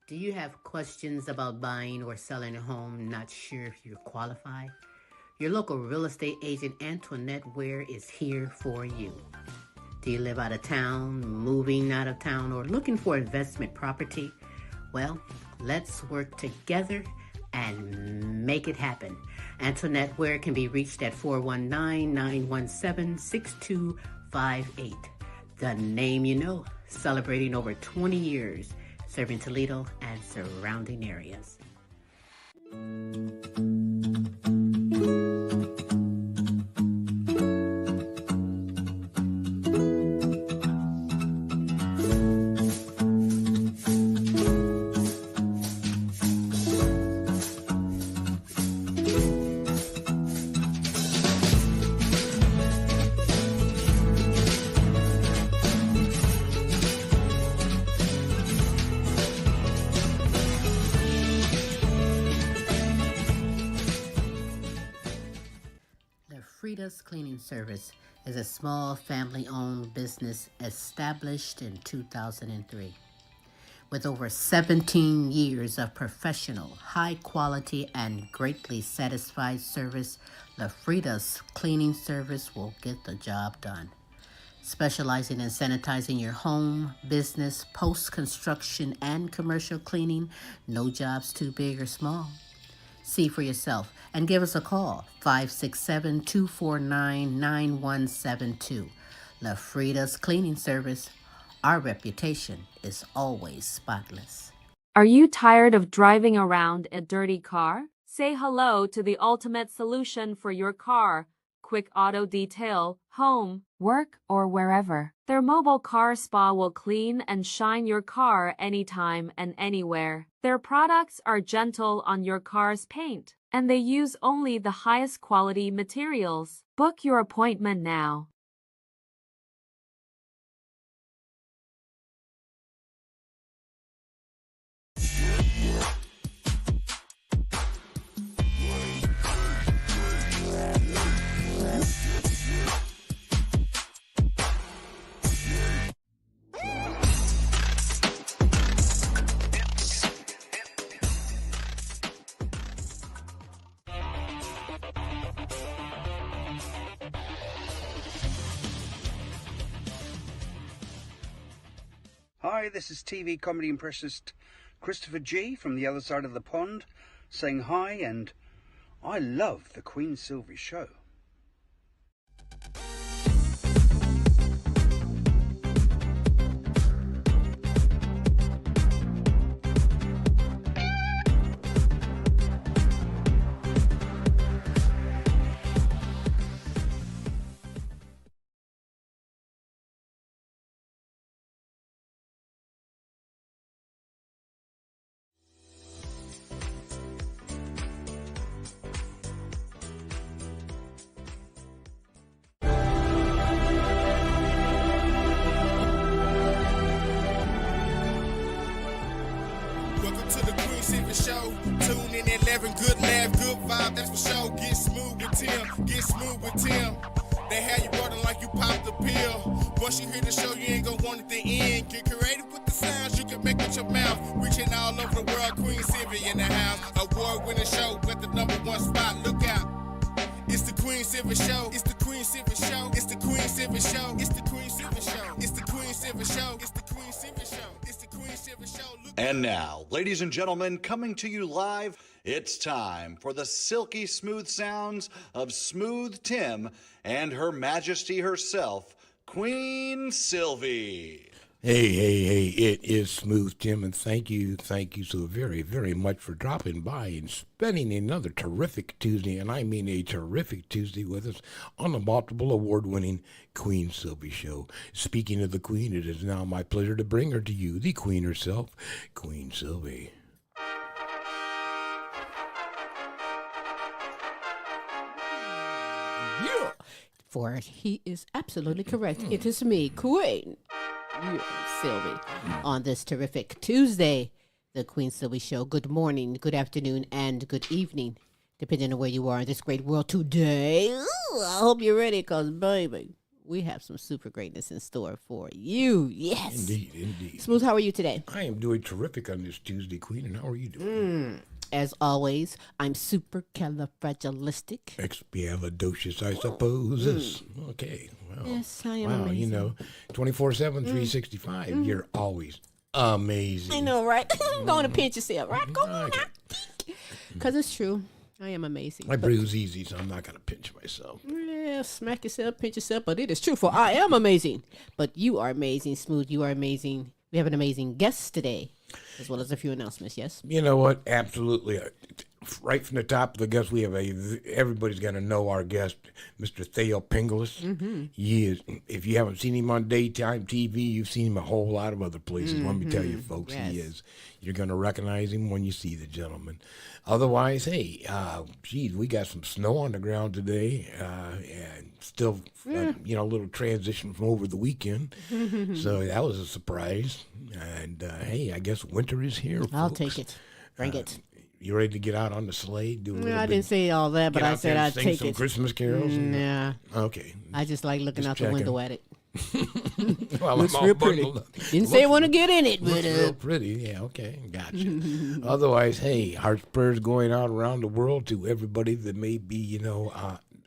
Do you have questions about buying or selling a home, not sure if you're qualified? Your local real estate agent Antoinette Ware is here for you. Do you live out of town, moving out of town, or looking for investment property? Well, let's work together and make it happen. Antoinette Ware can be reached at 419-917-6258. The name you know, celebrating over 20 years, serving Toledo and surrounding areas. Frida's Cleaning Service is a small family-owned business established in 2003. With over 17 years of professional, high-quality, and greatly satisfied service, La Frida's Cleaning Service will get the job done. Specializing in sanitizing your home, business, post-construction, and commercial cleaning, no job's too big or small. See for yourself and give us a call, 567-249-9172. La Frida's Cleaning Service. Our reputation is always spotless. Are you tired of driving around a dirty car? Say hello to the ultimate solution for your car. Quick Auto Detail, home, work, or wherever. Their mobile car spa will clean and shine your car anytime and anywhere. Their products are gentle on your car's paint, and they use only the highest quality materials. Book your appointment now. Hi, this is TV comedy impressionist Christopher G from the other side of the pond saying hi, and I love the Queen Silvy show. Show. Tune in at 11, good laugh, good vibe, that's for sure. Get smooth with Tim, get smooth with Tim. They have you running like you popped the pill. Once you hear the show, you ain't gonna want it to end. Get creative with the sounds you can make with your mouth. Reaching all over the world, Queen Silvy in the house. Award-winning show, got the #1 spot, look out. It's the Queen Silvy Show, it's the Queen Silvy Show, it's the Queen Silvy Show, it's the Queen Silvy Show, it's the Queen Silvy Show, it's the Queen Silvy Show, it's the Queen Silvy Show. And now, ladies and gentlemen, coming to you live, it's time for the silky smooth sounds of Smooth Tim and Her Majesty herself, Queen Silvy. Hey, it is Smooth Tim, and thank you so very, very much for dropping by and spending another terrific Tuesday, and I mean a terrific Tuesday with us on the multiple award-winning Queen Silvy Show. Speaking of the Queen, it is now my pleasure to bring her to you, the Queen herself, Queen Silvy. Yeah. For he is absolutely correct. It is me, Queen. Silvy, on this terrific Tuesday, the Queen Silvy Show. Good morning, good afternoon, and good evening, depending on where you are in this great world today. Ooh, I hope you're ready, because, baby, we have some super greatness in store for you. Yes. Indeed, indeed. Smooth, how are you today? I am doing terrific on this Tuesday, Queen, and how are you doing? As always, I'm super califragilistic. Expialidocious, I suppose. Okay, well. Yes, I am wow, amazing. you know, 24/7, 365, you're always amazing. I know, right? Go on and pinch yourself, right? Go on now. Because it's true. I am amazing. I bruise easy, so I'm not going to pinch myself. Yeah, smack yourself, pinch yourself, but it is true, for I am amazing. But you are amazing, Smooth. You are amazing. We have an amazing guest today, as well as a few announcements, yes? You know what? Absolutely. Right from the top of the guest, we have everybody's going to know our guest, Mr. Thaao Penghlis. He is, if you haven't seen him on daytime TV, you've seen him a whole lot of other places. Let me tell you, folks, Yes. he is. You're going to recognize him when you see the gentleman. Otherwise, hey, geez, we got some snow on the ground today, and still, a little transition from over the weekend. So that was a surprise. And, hey, I guess winter is here, I'll folks. take it. Bring it. You ready to get out on the sleigh? Do a little I bit, didn't say all that, but get I out said there and I'd sing take some it. Christmas carols? Nah. Okay. I just like looking Just out checking. the window at it. Well, Looks I'm all real pretty. bundled up. Didn't say I want to get in it, Looks but real pretty. Yeah, okay. Gotcha. Otherwise, hey, hearts prayers going out around the world to everybody that may be,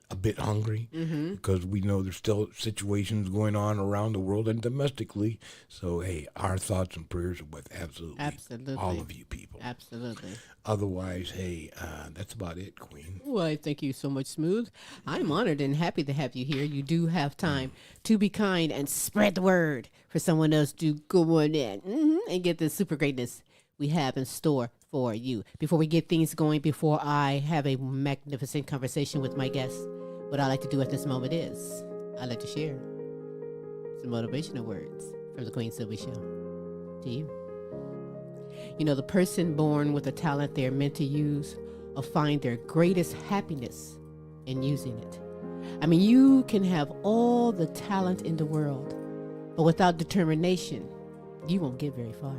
a bit hungry, because we know there's still situations going on around the world and domestically. So, hey, our thoughts and prayers are with absolutely all of you people. absolutely. Otherwise, hey, that's about it, Queen. Well, thank you so much, Smooth. I'm honored and happy to have you here. You do have time to be kind and spread the word for someone else to go on in and get the super greatness we have in store for you. Before we get things going, before I have a magnificent conversation with my guests, what I like to do at this moment is I like to share some motivational words from the Queen Silvy Show to you. You know, the person born with a talent they're meant to use will find their greatest happiness in using it. I mean, you can have all the talent in the world, but without determination, you won't get very far.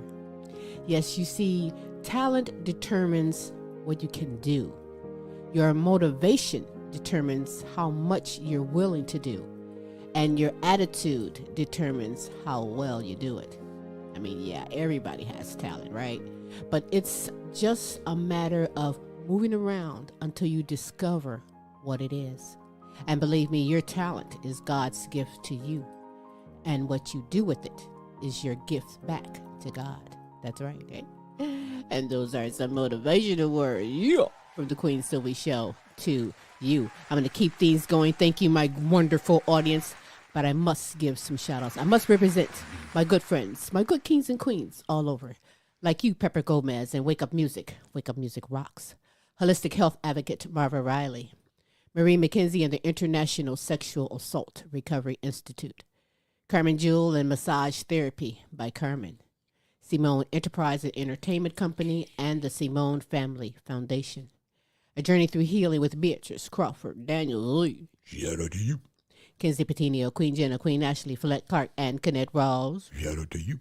Yes, you see, talent determines what you can do. Your motivation determines how much you're willing to do, and your attitude determines how well you do it. I mean, yeah, everybody has talent, right? But it's just a matter of moving around until you discover what it is. And believe me, your talent is God's gift to you. And what you do with it is your gift back to God. That's right, eh? And those are some motivational words from the Queen Silvy Show to you. I'm going to keep things going. Thank you, my wonderful audience. But I must give some shout outs. I must represent my good friends, my good kings and queens all over. Like you, Pepper Gomez, and Wake Up Music. Wake Up Music rocks. Holistic health advocate Marva Riley. Marie McKenzie and the International Sexual Assault Recovery Institute. Carmen Jewel and Massage Therapy by Carmen. Simone Enterprise and Entertainment Company and the Simone Family Foundation. A Journey Through Healing with Beatrice Crawford, Daniel Lee. Shout out to you. Kenzie Patino, Queen Jenna, Queen Ashley, Follette Clark, and Kenneth Rawls. Shout out to you.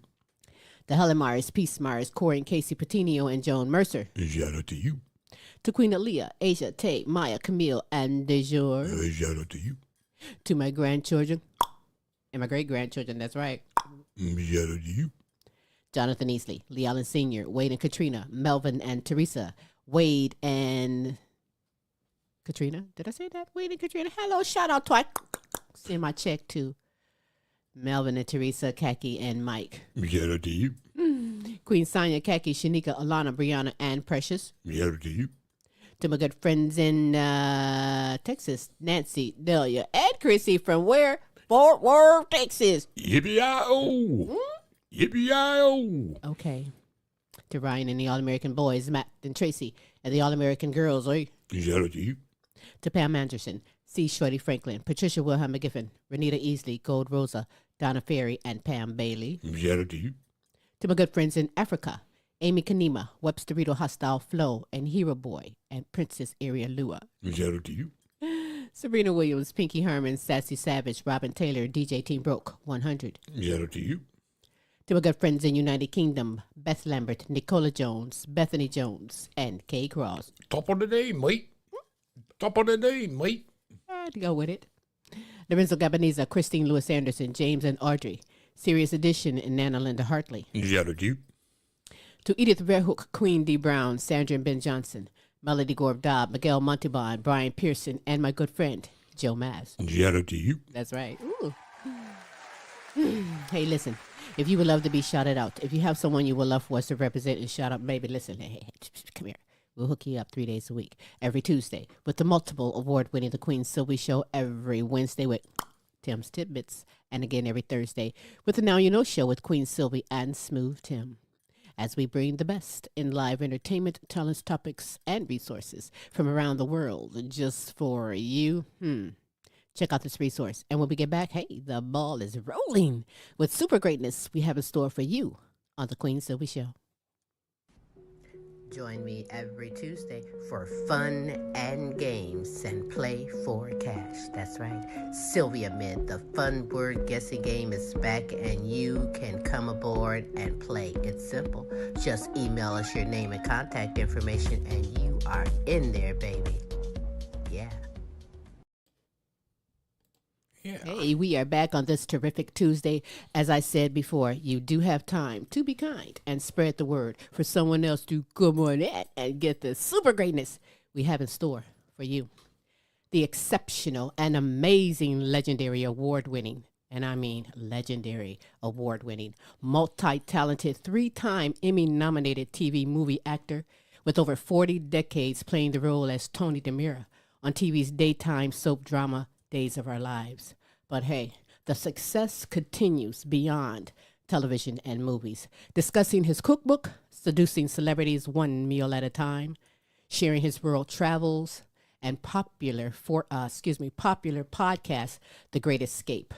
The Helen Myers, Peace Myers, Corey and Casey Patino, and Joan Mercer. Shout out to you. To Queen Aaliyah, Asia, Tay, Maya, Camille, and Dejour. Shout out to you. To my grandchildren and my great-grandchildren, that's right. Shout out to you. Jonathan Easley, Lee Allen Sr., Wade and Katrina, Melvin and Teresa, Wade and Katrina. Did I say that? Wade and Katrina. Hello, shout out to send my check to Melvin and Teresa, Kaki, and Mike. Shout out to you. Queen Sonia, Kaki, Shanika, Alana, Brianna, and Precious. Shout out to you. To my good friends in Texas, Nancy, Delia, and Chrissy from where? Fort Worth, Texas. Yippee-yi-oh. Yippee-yi-oh. Okay. To Ryan and the All-American Boys, Matt and Tracy, and the All-American Girls. Oi. Shout out to you. To Pam Anderson, C. Shorty Franklin, Patricia Wilhelm McGiffin, Renita Easley, Gold Rosa, Donna Ferry, and Pam Bailey. Shout out to you. To my good friends in Africa, Amy Kanima, Webster Rito Hostile Flow, and Hero Boy, and Princess Aria Lua. Shout out to you. Sabrina Williams, Pinky Herman, Sassy Savage, Robin Taylor, DJ Team Broke, 100. Shout out to you. To my good friends in United Kingdom, Beth Lambert, Nicola Jones, Bethany Jones, and Kay Cross. Top of the day, mate. Top of the day, mate. To go with it. Lorenzo Gabaneza, Christine Lewis Anderson, James and Audrey, Sirius Edition, and Nana Linda Hartley. Jadoti. To Edith Verhoek, Queen D. Brown, Sandra and Ben Johnson, Melody Gorb Dobb, Miguel Montalban, Brian Pearson, and my good friend, Joe Maz. Jadoti. That's right. Ooh. Hey, listen, if you would love to be shouted out, if you have someone you would love for us to represent and shout out, baby, listen, hey, come here. We'll hook you up 3 days a week, every Tuesday, with the multiple award-winning The Queen Silvy Show, every Wednesday with Tim's Tidbits, and again every Thursday with the Now You Know Show with Queen Silvy and Smooth Tim, as we bring the best in live entertainment, talents, topics, and resources from around the world just for you. Check out this resource. And when we get back, hey, the ball is rolling with super greatness we have in store for you on The Queen Silvy Show. Join me every Tuesday for fun and games and play for cash. That's right. Sylvia Mid, the fun word guessing game is back and you can come aboard and play. It's simple. Just email us your name and contact information and you are in there, baby. Yeah. Yeah. Hey, we are back on this terrific Tuesday. As I said before, you do have time to be kind and spread the word for someone else to come on in and get the super greatness we have in store for you. The exceptional and amazing, legendary, award-winning, and I mean legendary, award-winning, multi-talented, 3-time Emmy-nominated TV movie actor with over 40 decades playing the role as Tony DiMera on TV's daytime soap drama Days of Our Lives. But hey, the success continues beyond television and movies. Discussing his cookbook, Seducing Celebrities One Meal at a Time, sharing his world travels, and popular podcast, The Great Escape.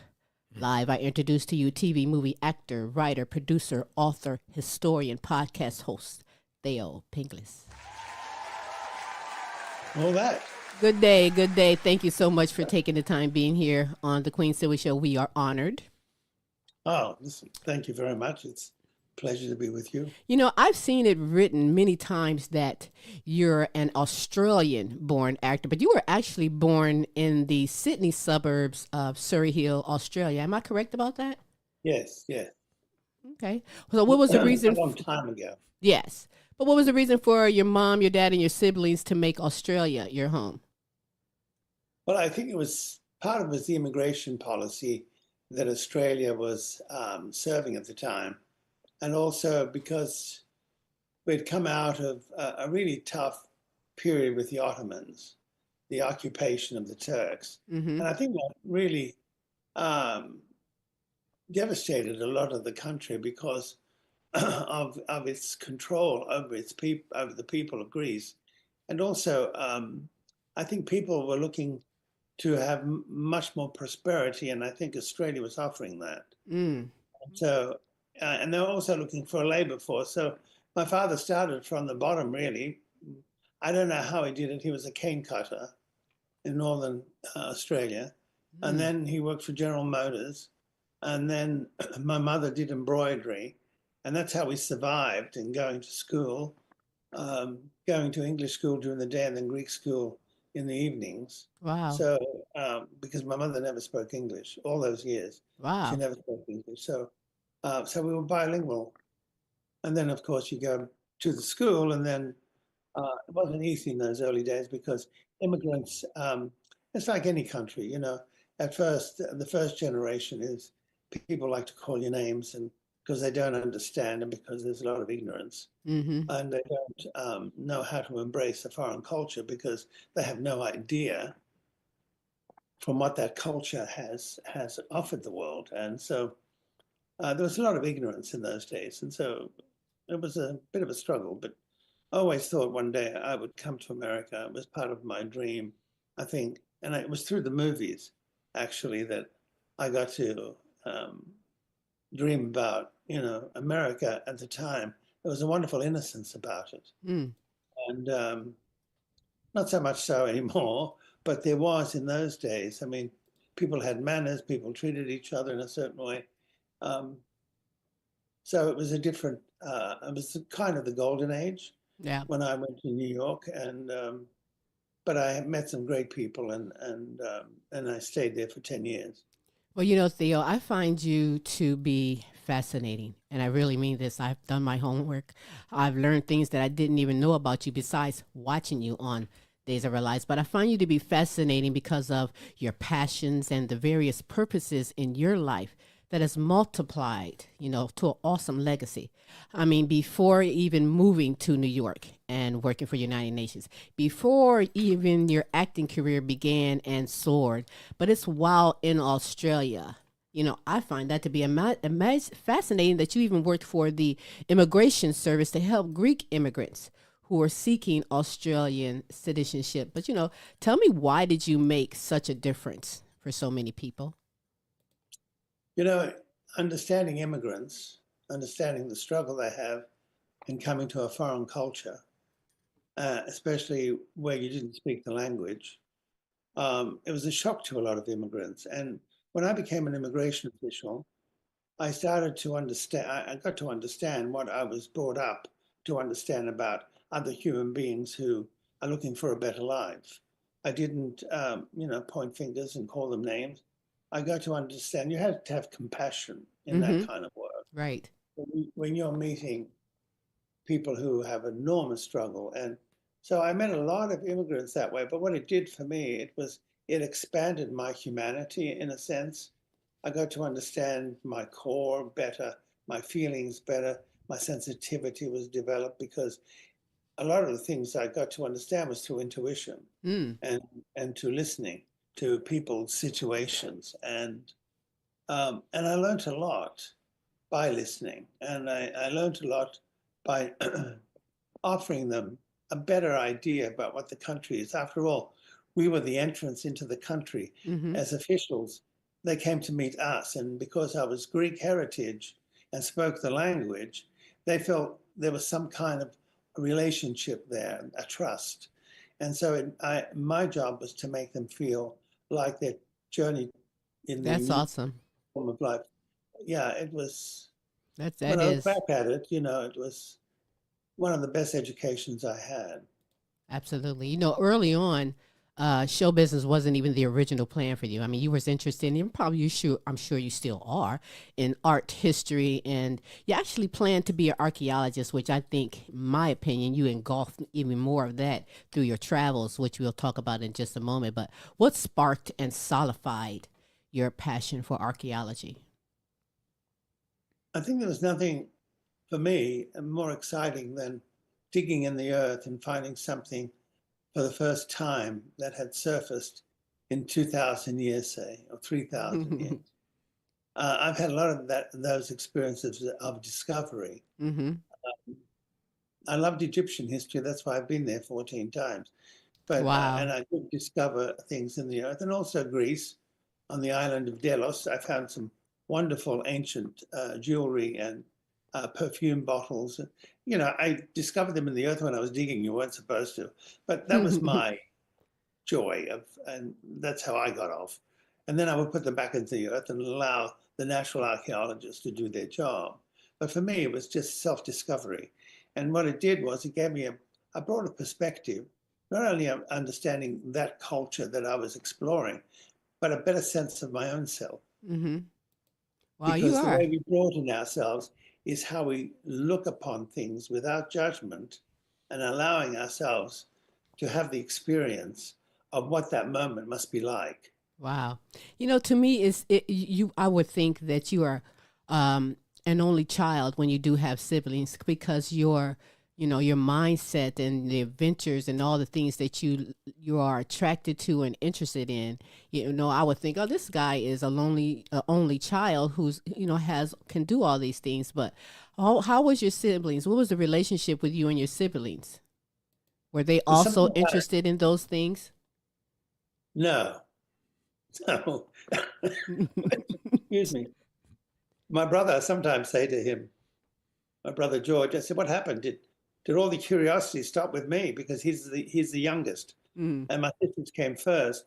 Live, I introduce to you TV movie actor, writer, producer, author, historian, podcast host, Thaao Penghlis. All that. Good day, good day. Thank you so much for taking the time being here on the Queen Silvy Show. We are honored. Oh, listen, thank you very much. It's a pleasure to be with you. You know, I've seen it written many times that you're an Australian-born actor, but you were actually born in the Sydney suburbs of Surrey Hill, Australia. Am I correct about that? Yes, yes. Okay. So what was the reason? A long time ago. Yes. But what was the reason for your mom, your dad, and your siblings to make Australia your home? Well, I think part of it was the immigration policy that Australia was serving at the time. And also because we'd come out of a really tough period with the Ottomans, the occupation of the Turks. Mm-hmm. And I think that really devastated a lot of the country because of its control over over the people of Greece. And also, I think people were looking to have much more prosperity, and I think Australia was offering that. Mm. So, and they were also looking for a labor force. So my father started from the bottom, really. I don't know how he did it. He was a cane cutter in northern Australia. Mm. And then he worked for General Motors. And then my mother did embroidery. And that's how we survived in going to school, going to English school during the day and then Greek school in the evenings. Wow. So, because my mother never spoke English all those years. Wow. She never spoke English. So we were bilingual. And then, of course, you go to the school, and then it wasn't easy in those early days because immigrants, it's like any country, you know. At first, the first generation is people like to call you names, and because they don't understand and because there's a lot of ignorance. Mm-hmm. And they don't know how to embrace a foreign culture because they have no idea from what that culture has offered the world. And so there was a lot of ignorance in those days. And so it was a bit of a struggle, but I always thought one day I would come to America. It was part of my dream, I think. And it was through the movies, actually, that I got to dream about, you know, America at the time. There was a wonderful innocence about it. Mm. And not so much so anymore, but there was in those days. I mean, people had manners, people treated each other in a certain way. So it was a different, it was kind of the golden age. Yeah. When I went to New York, and but I met some great people, and I stayed there for 10 years. Well, Theo, I find you to be fascinating. And I really mean this. I've done my homework. I've learned things that I didn't even know about you besides watching you on Days of Our Lives. But I find you to be fascinating because of your passions and the various purposes in your life that has multiplied, to an awesome legacy. I mean, before even moving to New York and working for United Nations, before even your acting career began and soared, but it's while in Australia. I find that to be fascinating that you even worked for the immigration service to help Greek immigrants who are seeking Australian citizenship. But, tell me, why did you make such a difference for so many people? Understanding immigrants, understanding the struggle they have in coming to a foreign culture, especially where you didn't speak the language, it was a shock to a lot of immigrants. And when I became an immigration official, I started to understand, I got to understand what I was brought up to understand about other human beings who are looking for a better life. I didn't, point fingers and call them names. I got to understand you have to have compassion in that kind of work. Right. When you're meeting people who have enormous struggle. And so I met a lot of immigrants that way. But what it did for me, it expanded my humanity in a sense. I got to understand my core better, my feelings better, my sensitivity was developed because a lot of the things I got to understand was through intuition and to listening to people's situations. And I learned a lot by listening. And I learned a lot by offering them a better idea about what the country is. After all, we were the entrance into the country. As officials. They came to meet us. And because I was Greek heritage and spoke the language, they felt there was some kind of relationship there, a trust. And so my job was to make them feel like their journey in the That's unique awesome. form of life. Yeah, it was, That when I look is back at it, it was one of the best educations I had. absolutely. Early on, show business wasn't even the original plan for you. I mean, you was interested in, probably I'm sure you still are, in art history, and you actually planned to be an archaeologist, which I think, in my opinion, you engulfed even more of that through your travels, which we'll talk about in just a moment. But what sparked and solidified your passion for archaeology? I think there was nothing for me more exciting than digging in the earth and finding something for the first time that had surfaced in 2,000 years, say, or 3,000 years. I've had a lot of those experiences of discovery. I loved Egyptian history. That's why I've been there 14 times. But Wow. and I did discover things in the earth, and also Greece, on the island of Delos. I found some wonderful ancient jewelry and perfume bottles. I discovered them in the earth when I was digging. You weren't supposed to, but that was my joy and that's how I got off. And then I would put them back into the earth and allow the natural archaeologists to do their job. But for me, it was just self-discovery. And what it did was it gave me a broader perspective, not only of understanding that culture that I was exploring, but a better sense of my own self. Wow, you Because the are. way we broaden ourselves is how we look upon things without judgment and allowing ourselves to have the experience of what that moment must be like. Wow. To me, I would think that you are an only child when you do have siblings because your mindset and the adventures and all the things that you are attracted to and interested in. I would think, oh, this guy is a only child who's can do all these things. But how was your siblings? What was the relationship with you and your siblings? Were they also interested in those things? No. No. Excuse me. My brother, I sometimes say to him, my brother George, I said, what happened? Did all the curiosity stop with me? Because he's the youngest. And my sisters came first.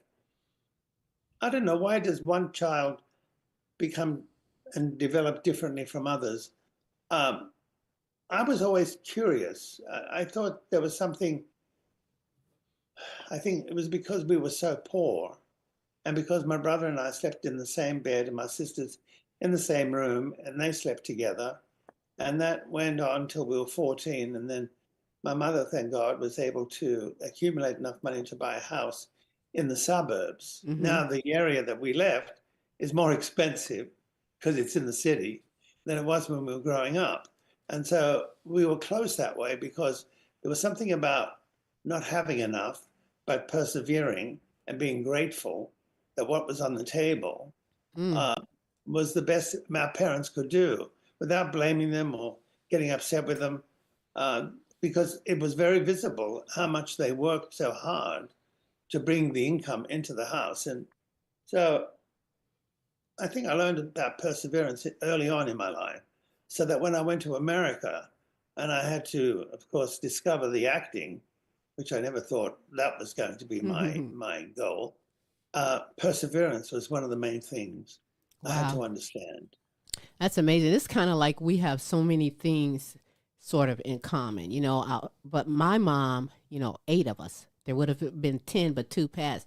I don't know, why does one child become and develop differently from others? I was always curious. I thought there was something I think it was because we were so poor, and because my brother and I slept in the same bed and my sisters in the same room, and they slept together. And that went on until we were 14. And then my mother, thank God, was able to accumulate enough money to buy a house in the suburbs. Mm-hmm. Now, the area that we left is more expensive because it's in the city than it was when we were growing up. And so we were close that way because there was something about not having enough, but persevering and being grateful that what was on the table Mm. uh, was the best our parents could do without blaming them or getting upset with them, because it was very visible how much they worked so hard to bring the income into the house. And so I think I learned about perseverance early on in my life, so that when I went to America and I had to, of course, discover the acting, which I never thought that was going to be my goal, perseverance was one of the main things I had Wow. to understand. That's amazing. It's kind of like we have so many things sort of in common, but my mom, 8 of us. There would have been 10, but 2 passed.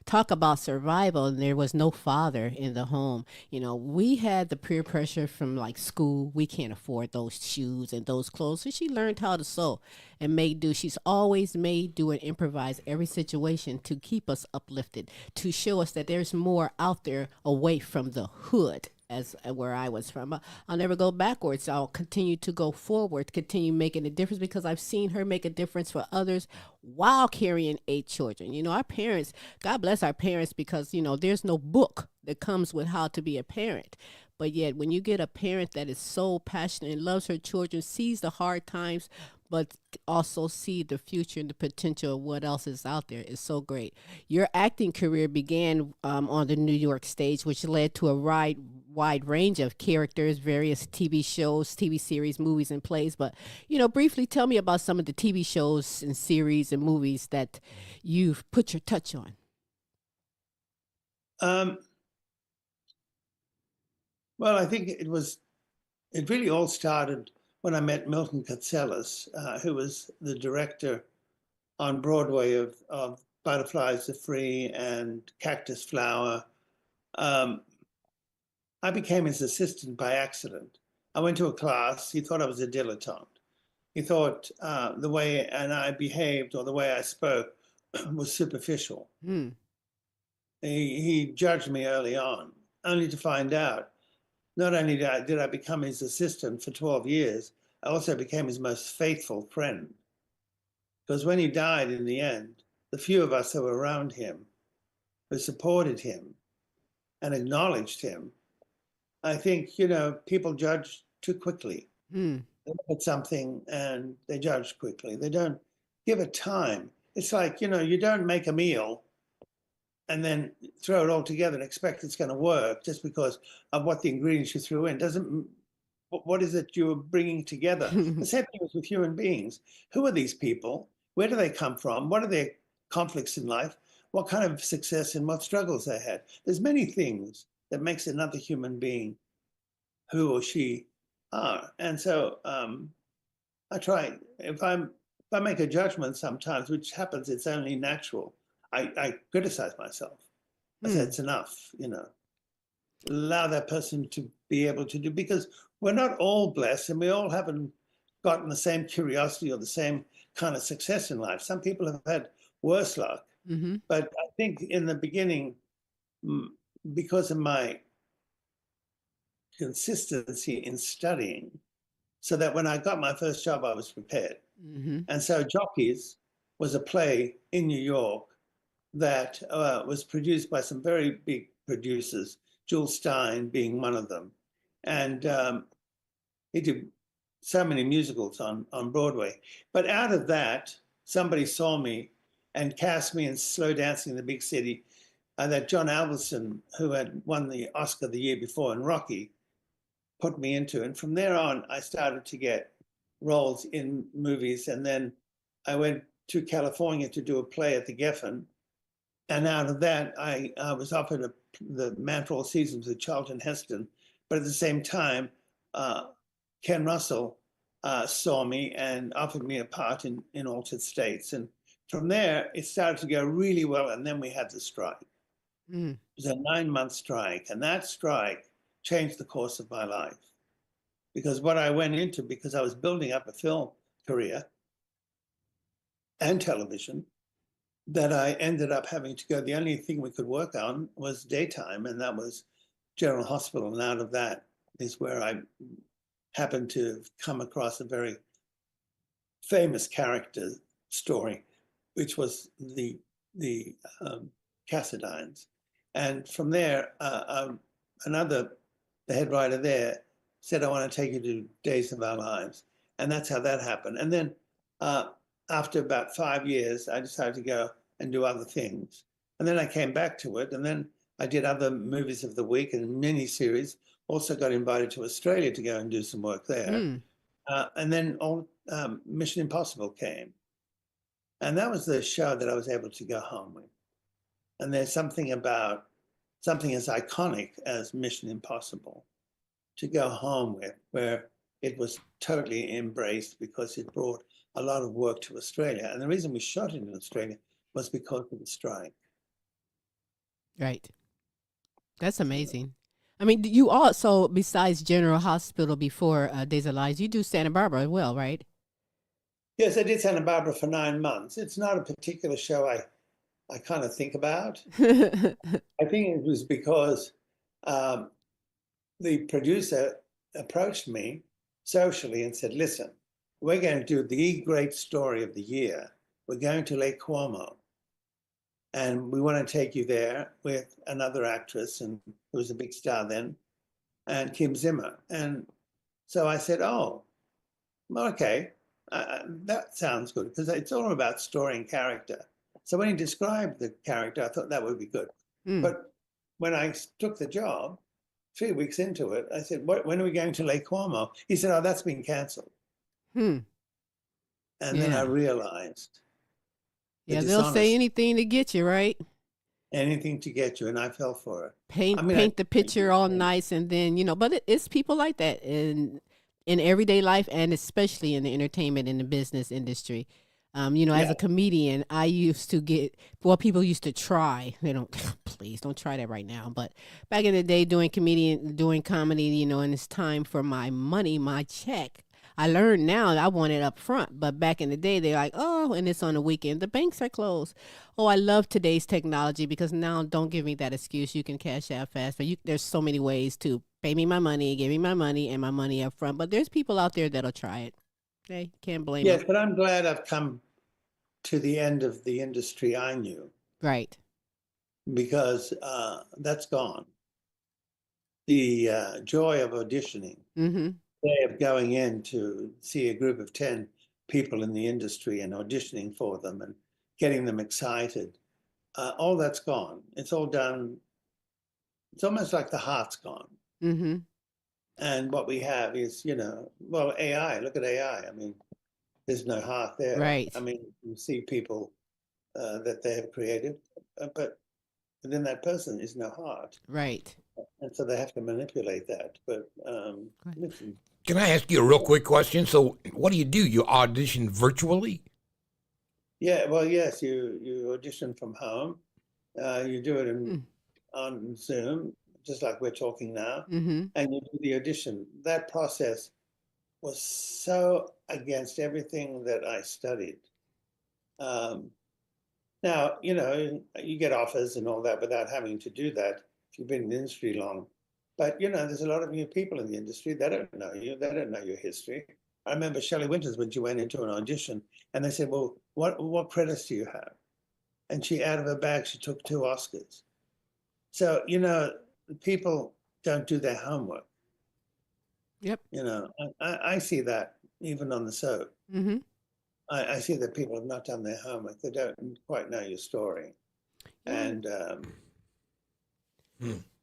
Talk about survival, and there was no father in the home. We had the peer pressure from like school. We can't afford those shoes and those clothes. So she learned how to sew and make do. She's always made do and improvise every situation to keep us uplifted, to show us that there's more out there away from the hood as where I was from. I'll never go backwards. I'll continue to go forward, continue making a difference because I've seen her make a difference for others while carrying 8 children. Our parents, God bless our parents because, there's no book that comes with how to be a parent. But yet, when you get a parent that is so passionate and loves her children, sees the hard times, but also see the future and the potential of what else is out there, is so great. Your acting career began on the New York stage, which led to a wide range of characters, various TV shows, TV series, movies, and plays. But, briefly tell me about some of the TV shows and series and movies that you've put your touch on. Well, I think it really all started when I met Milton Katselas, who was the director on Broadway of Butterflies Are Free and Cactus Flower. I became his assistant by accident. I went to a class. He thought I was a dilettante. He thought the way I behaved or the way I spoke was superficial. Hmm. He judged me early on, only to find out not only did I become his assistant for 12 years, I also became his most faithful friend. Because when he died in the end, the few of us who were around him, who supported him and acknowledged him, I think, people judge too quickly. Hmm. They look at something and they judge quickly. They don't give it time. It's like, you don't make a meal and then throw it all together and expect it's going to work just because of what the ingredients you threw in. What is it you're bringing together? The same thing is with human beings. Who are these people? Where do they come from? What are their conflicts in life? What kind of success and what struggles they had? There's many things that makes another human being who or she are. And so I try, if I make a judgment sometimes, which happens, it's only natural, I criticize myself. I say it's enough, allow that person to be able to do, because we're not all blessed and we all haven't gotten the same curiosity or the same kind of success in life. Some people have had worse luck. Mm-hmm. But I think in the beginning, because of my consistency in studying, so that when I got my first job, I was prepared. Mm-hmm. And so Jockeys was a play in New York that was produced by some very big producers, Jules Stein being one of them. And he did so many musicals on Broadway. But out of that, somebody saw me and cast me in Slow Dancing in the Big City, that John Avildsen, who had won the Oscar the year before in Rocky, put me into. And from there on, I started to get roles in movies. And then I went to California to do a play at the Geffen. And out of that, I was offered the Man for All Seasons with Charlton Heston. But at the same time, Ken Russell saw me and offered me a part in Altered States. And from there, it started to go really well, and then we had the strike. Mm. It was a 9-month strike, and that strike changed the course of my life. Because what I went into, because I was building up a film career and television, that I ended up having to go. The only thing we could work on was daytime, and that was General Hospital. And out of that is where I happened to come across a very famous character story, which was the Cassadines. And from there, the head writer there said, I want to take you to Days of Our Lives. And that's how that happened. And then after about 5 years, I decided to go and do other things. And then I came back to it. And then I did other movies of the week and mini-series. Also got invited to Australia to go and do some work there. Mm. And then Mission Impossible came. And that was the show that I was able to go home with. And there's something about something as iconic as Mission Impossible to go home with, where it was totally embraced because it brought a lot of work to Australia. And the reason we shot it in Australia was because of the strike. Right. That's amazing. I mean, you also, besides General Hospital before Days of Lives, you do Santa Barbara as well, right? Yes, I did Santa Barbara for 9 months. It's not a particular show I kind of think about. I think it was because the producer approached me socially and said, listen, we're going to do the great story of the year. We're going to Lake Como. And we want to take you there with another actress, and who was a big star then, and Kim Zimmer. And so I said, oh, okay, that sounds good, because it's all about story and character. So when he described the character, I thought that would be good. Mm. But when I took the job, 3 weeks into it, I said, when are we going to Lake Como? He said, oh, that's been canceled. Hmm. And then I realized. Yeah, they'll say anything to get you, right? Anything to get you, and I fell for it. Paint the picture all nice, and then, but it's people like that in everyday life, and especially in the entertainment and the business industry. As a comedian, I used to people used to try. They don't, please don't try that right now. But back in the day, doing comedy, and it's time for my money, my check. I learned now I want it up front, but back in the day, they're like, oh, and it's on the weekend. The banks are closed. Oh, I love today's technology, because now don't give me that excuse. You can cash out fast, but there's so many ways to pay me my money, give me my money, and my money up front. But there's people out there that'll try it. They can't blame them. Yes, but I'm glad I've come to the end of the industry I knew. Right. Because that's gone. The joy of auditioning. Mm-hmm. Of going in to see a group of 10 people in the industry and auditioning for them and getting them excited, all that's gone. It's all done. It's almost like the heart's gone. Mm-hmm. And what we have is, AI. Look at AI. I mean, there's no heart there. Right. I mean, you see people that they have created, but within that person is no heart. Right. And so they have to manipulate that. But listen. Can I ask you a real quick question? So what do? You audition virtually? Yeah, well, yes, you audition from home. You do it on Zoom, just like we're talking now, mm-hmm. and you do the audition. That process was so against everything that I studied. Now, you get offers and all that without having to do that if you've been in the industry long. But, there's a lot of new people in the industry. They don't know you. They don't know your history. I remember Shelley Winters when she went into an audition, and they said, well, what credits do you have? And she, out of her bag, she took 2 Oscars. So, people don't do their homework. Yep. I see that even on the soap. Mm-hmm. I see that people have not done their homework. They don't quite know your story. And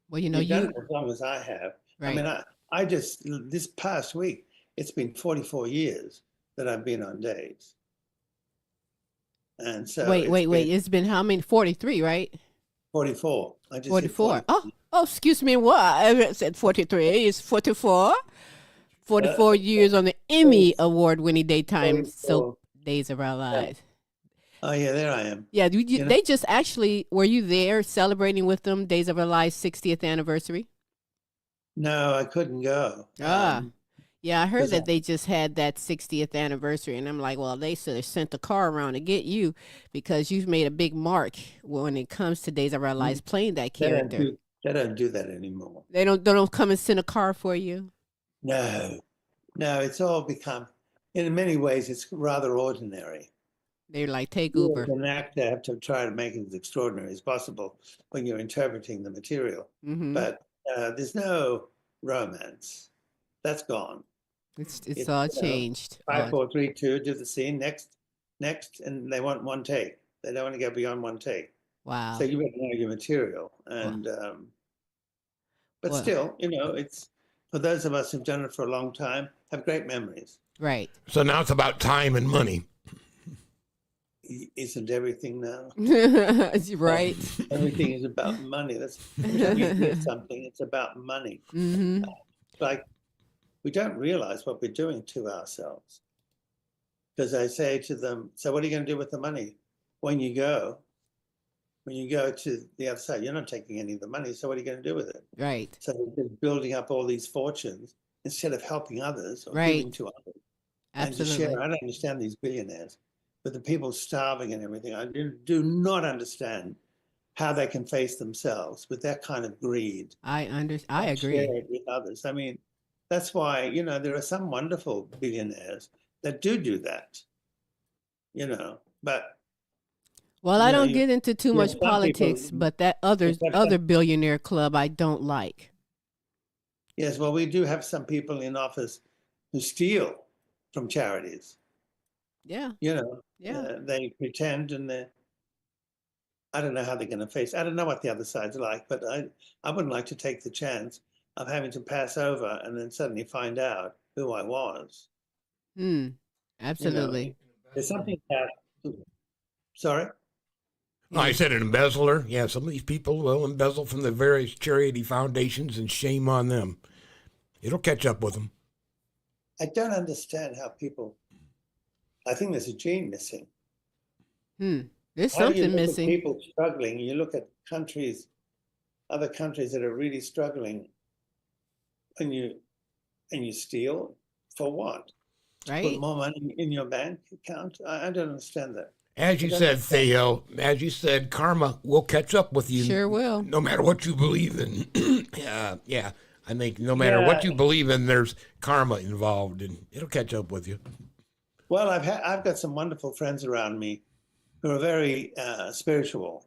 well, you've done it as long as I have. Right. I mean, I just, this past week, it's been 44 years that I've been on Days. And so wait. It's been how many? 43, right? 44. I just 44. Oh, excuse me. What? I said 43. It's 44. 44 years on the Emmy award-winning daytime soap Days of Our Lives. Oh yeah, there I am. Yeah, You know, they just actually, were you there celebrating with them Days of Our Lives 60th anniversary? no, I couldn't go. Ah, yeah, I heard 'Cause that they just had that 60th anniversary, and I'm like, well, they should have sent the car around to get you because you've made a big mark when it comes to Days of Our Lives playing that they don't character. do that anymore. They don't come and send a car for you. No, no, it's all become, in many ways, it's rather ordinary. They're like, take You as Uber. an actor have to try to make it as extraordinary as possible when you're interpreting the material. Mm-hmm. But there's no romance. That's gone. It's It's, all you know, changed. 5, 4, 3, 2, do the scene, next, and they want one take. They don't want to go beyond one take. Wow. So you better know your material. Wow. And but Well, still, you know, it's for those of us who've done it for a long time, have great memories. right. So now it's about time and money. Isn't everything now? Right. Everything is about money. That's every time you hear something, it's about money. Mm-hmm. Like we don't realize what we're doing to ourselves. Because I say to them, so what are you going to do with the money when you go? When you go to the other side, you're not taking any of the money. So what are you going to do with it? Right. So they're building up all these fortunes instead of helping others or Right. giving to others. And to Absolutely. share, I don't understand these billionaires, but the people starving and everything, I do not understand how they can face themselves with that kind of greed. I and agree. share it with others. I mean, that's why, you know, there are some wonderful billionaires that do that, you know, but Well, you I know, don't get into too you much have some politics, people, but that other billionaire club I don't like. yes, well, we do have some people in office who steal from charities, Yeah. you know, Yeah. they pretend and I don't know how they're going to face. I don't know what the other side's like, but I wouldn't like to take the chance of having to pass over and then suddenly find out who I was. Hmm. You know, Absolutely. there's something that. Sorry. I said an embezzler. Yeah, some of these people will embezzle from the various charity foundations, and shame on them. It'll catch up with them. I don't understand how people. I think there's a gene missing. Hmm. There's How do you something look at missing. people struggling? You look at countries, other countries that are really struggling, and you steal for what? To put Right. more money in your bank account? I don't understand that. As you said, Thaao, as you said, karma will catch up with you. Sure will. No matter what you believe in. Yeah. I think no matter what you believe in, there's karma involved, and it'll catch up with you. Well, I've got some wonderful friends around me who are very spiritual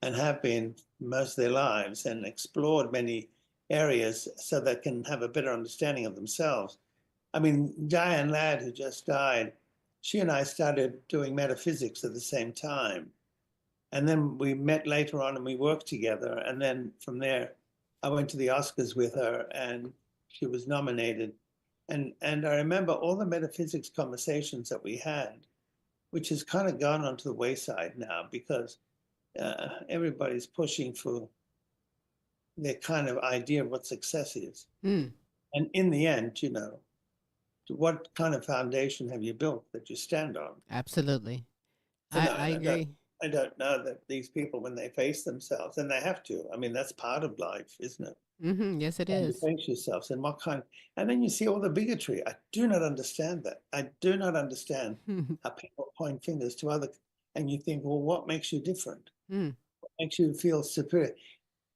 and have been most of their lives and explored many areas so they can have a better understanding of themselves. I mean, Diane Ladd, who just died, she and I started doing metaphysics at the same time. And then we met later on and we worked together. And then from there, I went to the Oscars with her and she was nominated. And I remember all the metaphysics conversations that we had, which has kind of gone onto the wayside now because everybody's pushing for their kind of idea of what success is. Hmm. And in the end, you know, what kind of foundation have you built that you stand on? Absolutely. So no, I agree. I don't know that these people, when they face themselves, and they have to, I mean, that's part of life, isn't it? Mm-hmm. Yes, it And you is. face yourselves and what kind, and then you see all the bigotry. I do not understand that. I do not understand how people point fingers to other, and you think, well, what makes you different? Hmm. What makes you feel superior?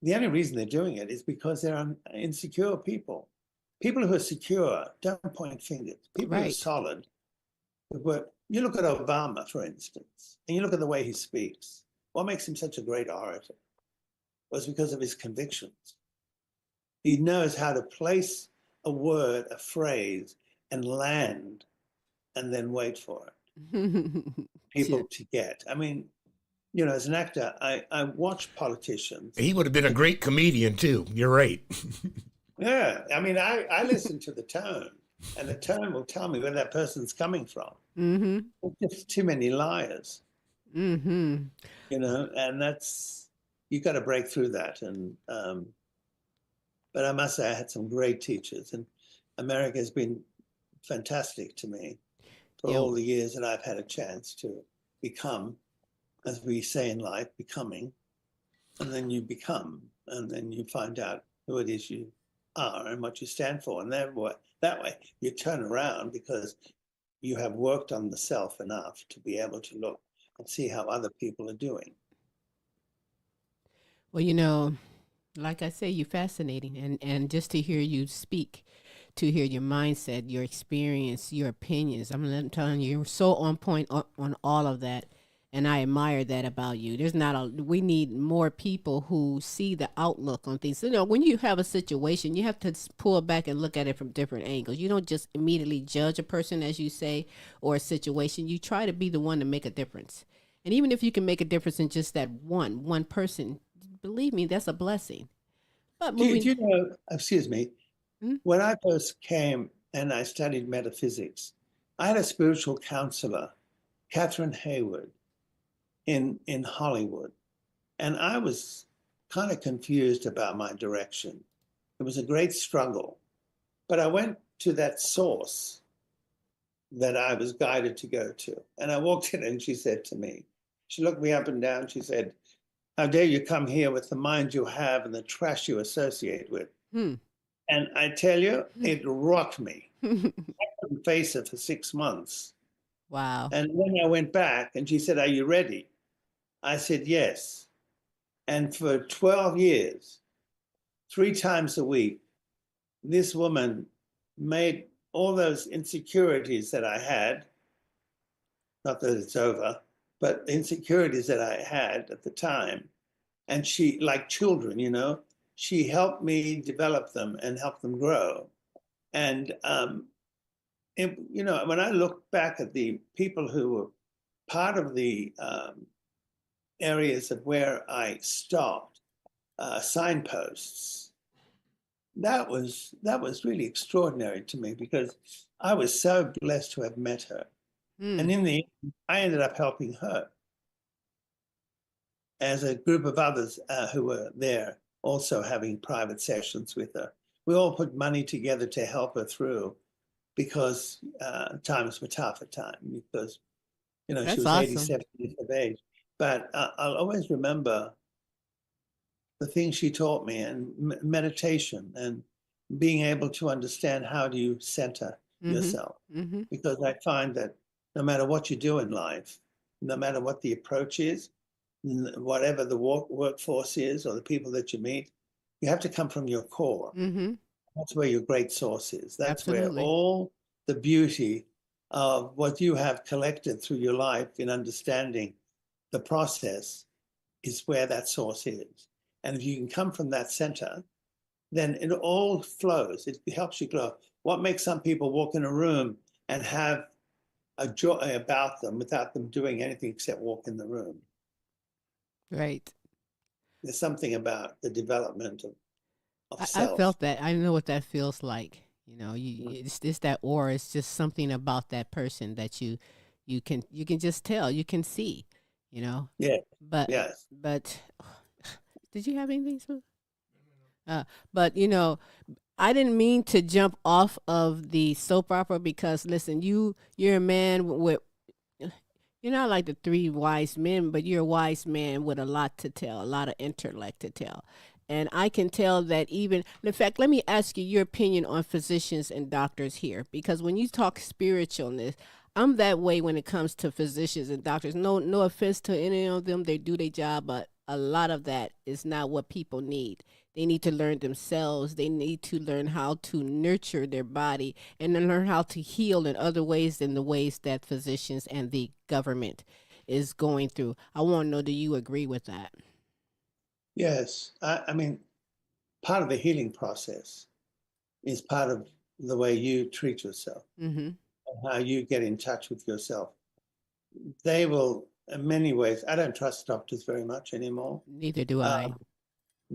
The only reason they're doing it is because they're insecure people. People who are secure don't point fingers. People who are Right. solid. You look at Obama, for instance, and you look at the way he speaks. What makes him such a great orator was because of his convictions. He knows how to place a word, a phrase, and land, and then wait for it. People to get. I mean, you know, as an actor, I watch politicians. He would have been a great comedian, too. You're right. Yeah, I mean, I listen to the tone, and the tone will tell me where that person's coming from. Mm-hmm. There's just too many liars, Mm-hmm. you know, and that's, you got to break through that. And but I must say, I had some great teachers, and America has been fantastic to me for Yeah. all the years that I've had a chance to become as we say in life, becoming, and then you become, and then you find out who it is you are and what you stand for. And that way you turn around because you have worked on the self enough to be able to look and see how other people are doing. Well, like I say, you're fascinating, and just to hear you speak, to hear your mindset, your experience, your opinions. I'm telling you, you're so on point on all of that, and I admire that about you. We need more people who see the outlook on things. When you have a situation, you have to pull back and look at it from different angles. You don't just immediately judge a person, as you say, or a situation. You try to be the one to make a difference. And even if you can make a difference in just that one person, believe me, that's a blessing. But Do moving, you know, excuse me, Hmm? when I first came and I studied metaphysics, I had a spiritual counselor, Catherine Hayward, in Hollywood. And I was kind of confused about my direction. It was a great struggle. But I went to that source that I was guided to go to. And I walked in and she said to me, she looked me up and down. She said, "How dare you come here with the mind you have and the trash you associate with?" hmm. And I tell you, it rocked me. I couldn't face it for 6 months. Wow. And then I went back and she said, "Are you ready?" I said, "Yes." And for 12 years, 3 times a week, this woman made all those insecurities that I had, not that it's over, but insecurities that I had at the time. And she, like children, she helped me develop them and help them grow. And, when I look back at the people who were part of the areas of where I stopped, signposts, that was really extraordinary to me because I was so blessed to have met her. Hmm. And in the end, I ended up helping her as a group of others who were there also having private sessions with her. We all put money together to help her through because times were tough at times because, she That's was awesome. 87 years of age. But I'll always remember the things she taught me and meditation and being able to understand how do you center yourself. Mm-hmm. Because I find that no matter what you do in life, no matter what the approach is, whatever the workforce is or the people that you meet, you have to come from your core. Mm-hmm. That's where your great source is. That's where Absolutely. all the beauty of what you have collected through your life in understanding the process is where that source is. And if you can come from that center, then it all flows. It helps you grow. What makes some people walk in a room and have a joy about them without them doing anything except walk in the room? Right. There's something about the development of I self. felt that. I know what that feels like. It's that aura. It's just something about that person that you can just tell. You can see. You know. Yeah. But Yes. but did you have anything, Smooth? But I didn't mean to jump off of the soap opera because listen, you're a man with you're not like the three wise men, but you're a wise man with a lot to tell, a lot of intellect to tell. And I can tell that even, in fact, let me ask you your opinion on physicians and doctors here, because when you talk spiritualness, I'm that way when it comes to physicians and doctors. No offense to any of them, they do their job, but a lot of that is not what people need. They need to learn themselves. They need to learn how to nurture their body and then learn how to heal in other ways than the ways that physicians and the government is going through. I want to know, do you agree with that? Yes. I mean, part of the healing process is part of the way you treat yourself Mm-hmm. and how you get in touch with yourself. They will, in many ways, I don't trust doctors very much anymore Neither do I.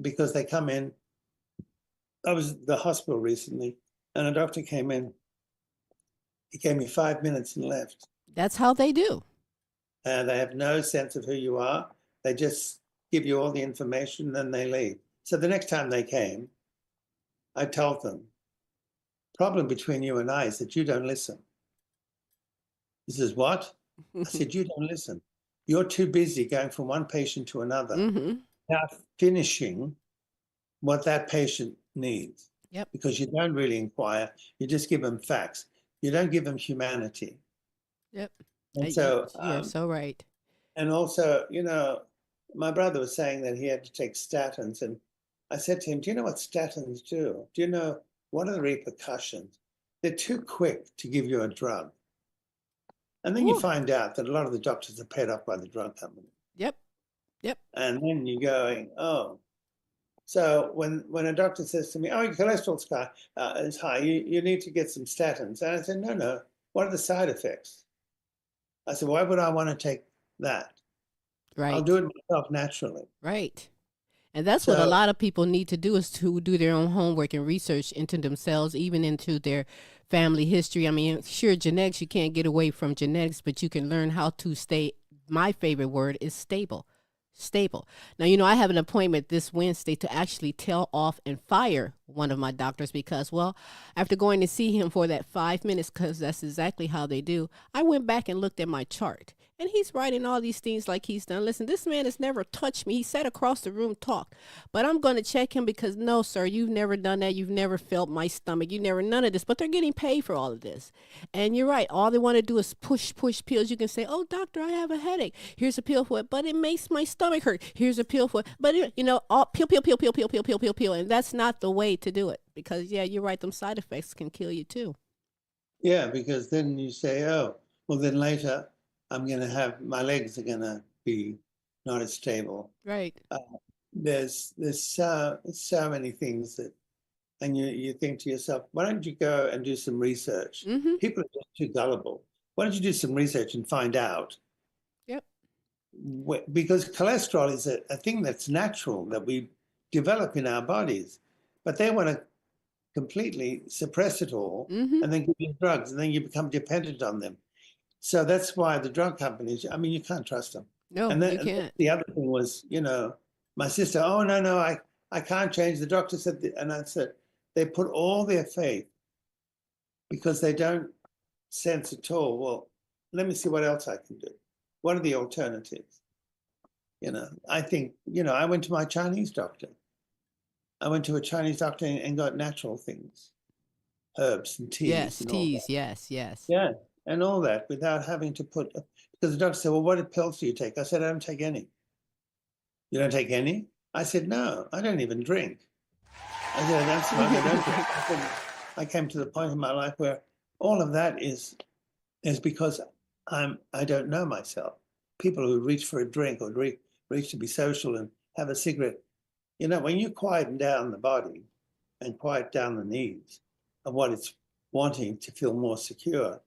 because they come in. I was at the hospital recently and a doctor came in. He gave me 5 minutes and left. That's how they do. And they have no sense of who you are. They just give you all the information and then they leave. So the next time they came, I told them, problem between you and I is that you don't listen. He says, what? I said, you don't listen. you're too busy going from one patient to another, Mm-hmm. without finishing what that patient needs. Yep. Because you don't really inquire, you just give them facts. You don't give them humanity. Yep. And so, you are so right. and also, my brother was saying that he had to take statins, and I said to him, do you know what statins do? Do you know what are the repercussions? They're too quick to give you a drug. And then you find out that a lot of the doctors are paid off by the drug company. Yep. Yep. And then you're going, oh. So when a doctor says to me, oh, your cholesterol's is high, you need to get some statins. And I said, no. What are the side effects? I said, why would I want to take that? Right. I'll do it myself naturally. Right. And that's what a lot of people need to do, is to do their own homework and research into themselves, even into their family history. I mean, sure, genetics, you can't get away from genetics, but you can learn how to stay. My favorite word is stable. Stable. Now, I have an appointment this Wednesday to actually tell off and fire one of my doctors because, well, after going to see him for that 5 minutes, because that's exactly how they do, I went back and looked at my chart. And he's writing all these things like he's done. Listen, this man has never touched me. He sat across the room, talked. But I'm going to check him because, no, sir, you've never done that. You've never felt my stomach. You never, none of this. But they're getting paid for all of this. And you're right. All they want to do is push pills. You can say, oh, doctor, I have a headache. Here's a pill for it. But it makes my stomach hurt. Here's a pill for it. But, all pill. And that's not the way to do it. Because, yeah, you're right. Them side effects can kill you, too. Yeah, because then you say, oh, well, then later I'm going to have, my legs are going to be not as stable. Right. There's so many things that, and you think to yourself, why don't you go and do some research? Mm-hmm. People are just too gullible. Why don't you do some research and find out? Yep. Because cholesterol is a thing that's natural, that we develop in our bodies, but they want to completely suppress it all, Mm-hmm. and then give you drugs, and then you become dependent on them. So that's why the drug companies, I mean, you can't trust them. No, And then you can't. the other thing was, my sister, oh, no, I can't change. The doctor said, and I said, they put all their faith because they don't sense at all, well, let me see what else I can do. What are the alternatives? I think, I went to my Chinese doctor. I went to a Chinese doctor and got natural things, herbs and teas. Yes, and all teas. that. Yes. Yeah, and all that without having to put, because the doctor said, well, what pills do you take? I said, I don't take any. You don't take any? I said, no, I don't even drink. I said, that's why I don't drink. I said, I came to the point in my life where all of that is because I don't know myself. People who reach for a drink or reach to be social and have a cigarette, when you quieten down the body and quiet down the needs of what it's wanting to feel more secure,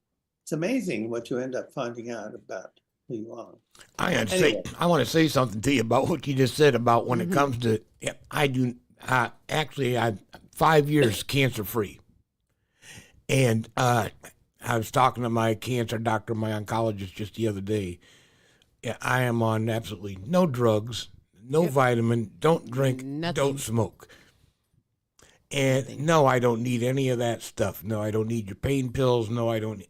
it's amazing what you end up finding out about who you are. I want to say something to you about what you just said about when it comes to, I'm 5 years cancer free. And I was talking to my cancer doctor, my oncologist just the other day. Yeah, I am on absolutely no drugs, no vitamin, don't drink, don't smoke. And no, I don't need any of that stuff. No, I don't need your pain pills. No, I don't,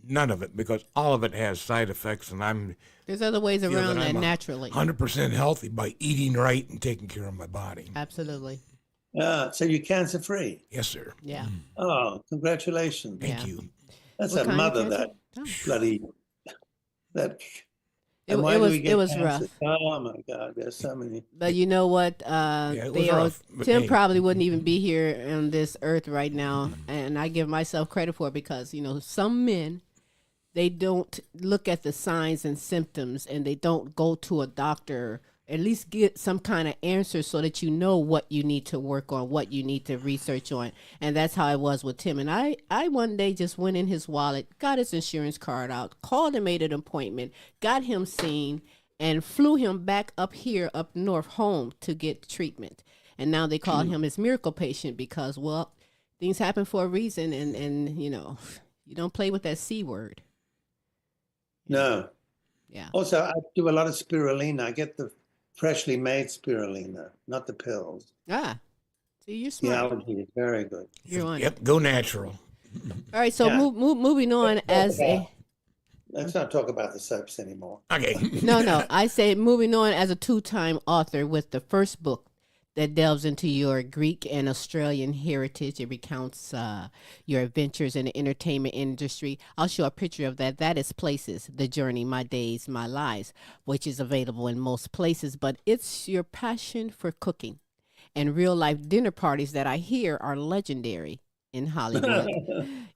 none of it, because all of it has side effects, and there's other ways around that naturally. 100% healthy by eating right and taking care of my body. Absolutely. So you're cancer free? Yes, sir. Yeah. Oh, congratulations. Thank you. That's What a kind of mother cancer? that Oh. bloody, that. It and why do was we get it was cancer? rough. Oh my God, there's so many. But you know what? it was rough, but Tim hey. probably wouldn't even be here on this earth right now, and I give myself credit for it because some men, they don't look at the signs and symptoms, and they don't go to a doctor. At least get some kind of answer so that you know what you need to work on, what you need to research on. And that's how it was with Tim. And I one day just went in his wallet, got his insurance card out, called and made an appointment, got him seen, and flew him back up here, up north, home to get treatment. And now they call him his miracle patient because, well, things happen for a reason. And you don't play with that C word. No. Yeah. Also, I do a lot of spirulina. I get the freshly made spirulina, not the pills. Ah, see, you're The smart. allergy is very good. You're on it. Yep, go natural. All right, so Yeah. moving on as a Let's not talk about the soaps anymore. Okay. No. I say moving on as a two-time author with the first book that delves into your Greek and Australian heritage. It recounts your adventures in the entertainment industry. I'll show a picture of that. That is Places, The Journey, My Days, My Lives, which is available in most places. But it's your passion for cooking and real-life dinner parties that I hear are legendary in Hollywood.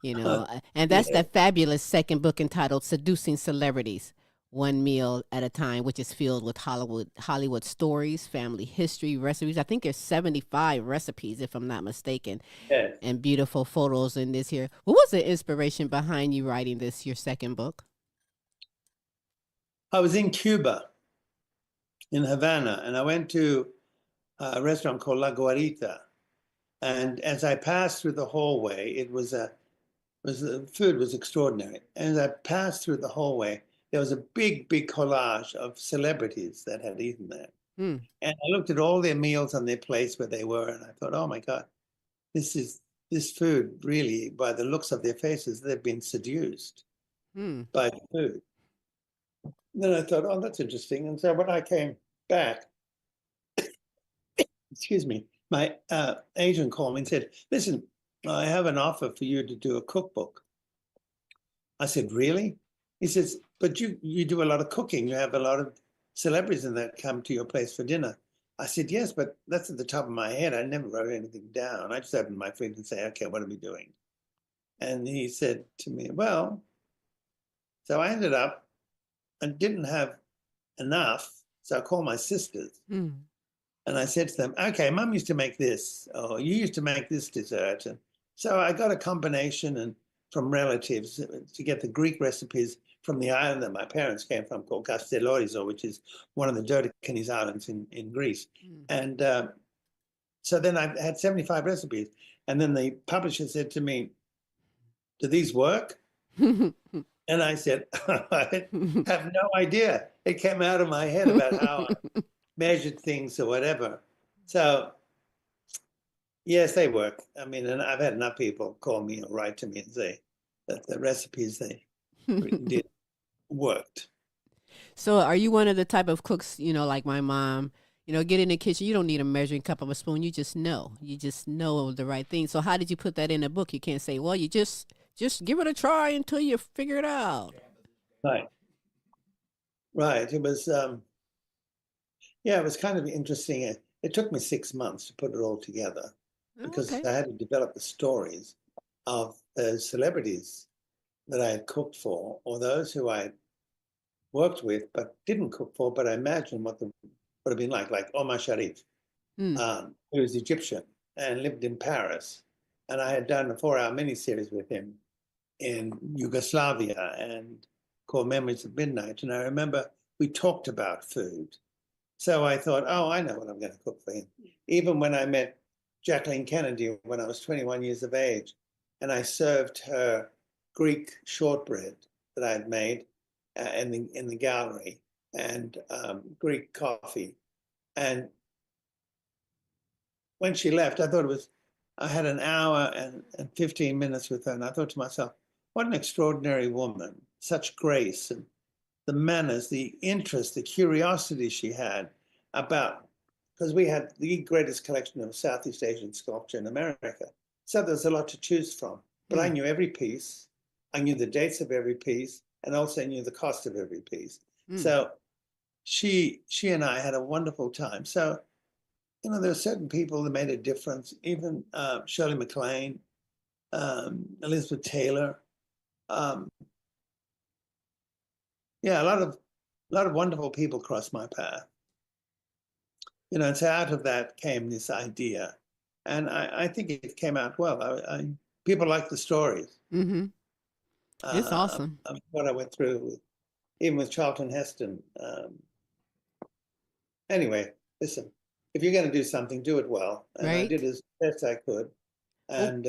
And that's Yeah. that fabulous second book entitled Seducing Celebrities, One Meal at a Time, which is filled with Hollywood stories, family history, recipes. I think there's 75 recipes, if I'm not mistaken, Yes. and beautiful photos in this here. What was the inspiration behind you writing this, your second book? I was in Cuba, in Havana, and I went to a restaurant called La Guarita. And as I passed through the hallway, the food was extraordinary. As I passed through the hallway, there was a big collage of celebrities that had eaten there. Hmm. And I looked at all their meals on their plates where they were, and I thought, oh my God, this food really, by the looks of their faces, they've been seduced by the food. And then I thought, oh, that's interesting. And so when I came back, excuse me, my agent called me and said, listen, I have an offer for you to do a cookbook. I said, really? He says, but you do a lot of cooking. You have a lot of celebrities that come to your place for dinner. I said, yes, but that's at the top of my head. I never wrote anything down. I just opened my fridge and say, okay, what are we doing? And he said to me, well, so I ended up, I didn't have enough. So I called my sisters. And I said to them, okay, Mum used to make this, or you used to make this dessert. And so I got a combination and from relatives to get the Greek recipes from the island that my parents came from called Castellorizo, which is one of the Dodecanese islands in Greece. And so then I had 75 recipes. And then the publisher said to me, do these work? And I said, I have no idea. It came out of my head about how I measured things or whatever. So, yes, they work. I mean, and I've had enough people call me or write to me and say that the recipes they did worked. So are you one of the type of cooks, like my mom, get in the kitchen, you don't need a measuring cup of a spoon, you just know the right thing. So how did you put that in a book? You can't say, well, you just give it a try until you figure it out. Right. It was, it was kind of interesting. It took me 6 months to put it all together because I had to develop the stories of those celebrities that I had cooked for, or those who I worked with but didn't cook for, but I imagined what would have been like Omar Sharif, who was Egyptian and lived in Paris. And I had done a 4-hour miniseries with him in Yugoslavia and called Memories of Midnight. And I remember we talked about food. So I thought, oh, I know what I'm going to cook for him. Even when I met Jacqueline Kennedy when I was 21 years of age, and I served her Greek shortbread that I had made in the gallery, and Greek coffee. And when she left, I had an hour and 15 minutes with her, and I thought to myself, what an extraordinary woman, such grace, and the manners, the interest, the curiosity she had about, because we had the greatest collection of Southeast Asian sculpture in America. So there's a lot to choose from. But I knew every piece. I knew the dates of every piece, and also knew the cost of every piece. So she and I had a wonderful time. So, there are certain people that made a difference, even Shirley MacLaine, Elizabeth Taylor. A lot of wonderful people crossed my path. And so out of that came this idea. And I think it came out well. People like the stories. Mm-hmm. It's awesome. Of what I went through, even with Charlton Heston. Anyway, listen, if you're going to do something, do it well. And I did as best I could. And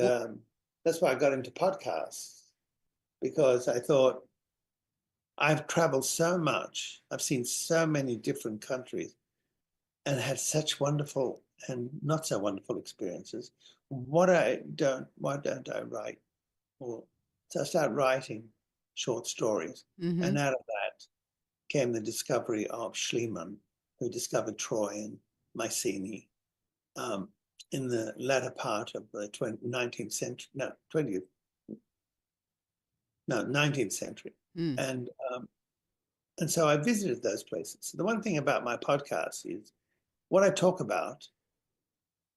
that's why I got into podcasts, because I thought, I've traveled so much. I've seen so many different countries and had such wonderful and not so wonderful experiences. Why don't I write? So I started writing short stories. Mm-hmm. And out of that came the discovery of Schliemann, who discovered Troy and Mycenae in the latter part of the 19th century, 19th century. Mm. And so I visited those places. The one thing about my podcast is what I talk about,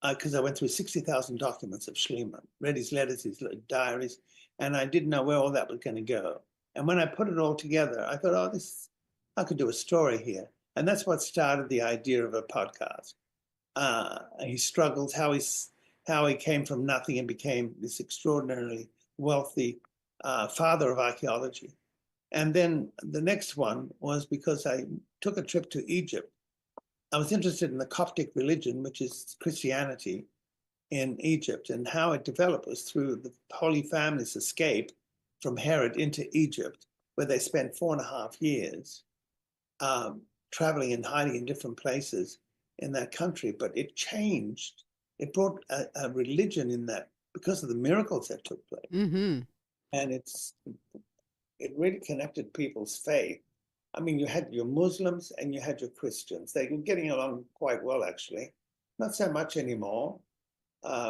because I went through 60,000 documents of Schliemann, read his letters, his diaries, and I didn't know where all that was going to go. And when I put it all together, I thought, I could do a story here. And that's what started the idea of a podcast. His struggles, how he came from nothing and became this extraordinarily wealthy father of archaeology. And then the next one was because I took a trip to Egypt. I was interested in the Coptic religion, which is Christianity in Egypt, and how it developed was through the Holy Family's escape from Herod into Egypt, where they spent 4.5 years traveling and hiding in different places in that country. But it changed. It brought a religion in that because of the miracles that took place. Mm-hmm. And it really connected people's faith. I mean, you had your Muslims and you had your Christians. They were getting along quite well, actually. Not so much anymore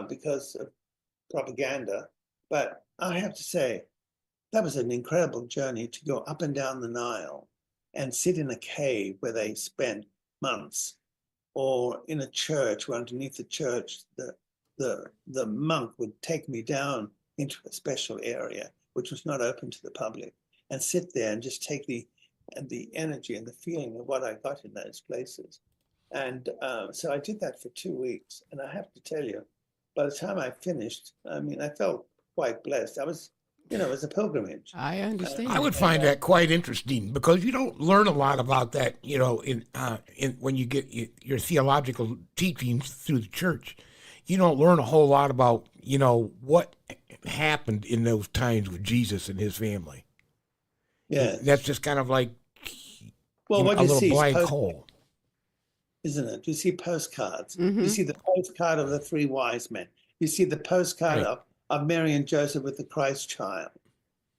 because of propaganda. But I have to say, that was an incredible journey to go up and down the Nile and sit in a cave where they spent months, or in a church where underneath the church, the monk would take me down into a special area, which was not open to the public, and sit there and just take the energy and the feeling of what I got in those places. And so I did that for 2 weeks. And I have to tell you, by the time I finished, I mean, I felt quite blessed. I was, it was a pilgrimage. I understand. I would find that quite interesting because you don't learn a lot about that, in when you get your theological teachings through the church. You don't learn a whole lot about, what happened in those times with Jesus and his family. Yeah. That's just kind of like Well, what a you little see is blank hole. Isn't it? You see postcards. Mm-hmm. You see the postcard of the 3 wise men. You see the postcard Right. of Mary and Joseph with the Christ child.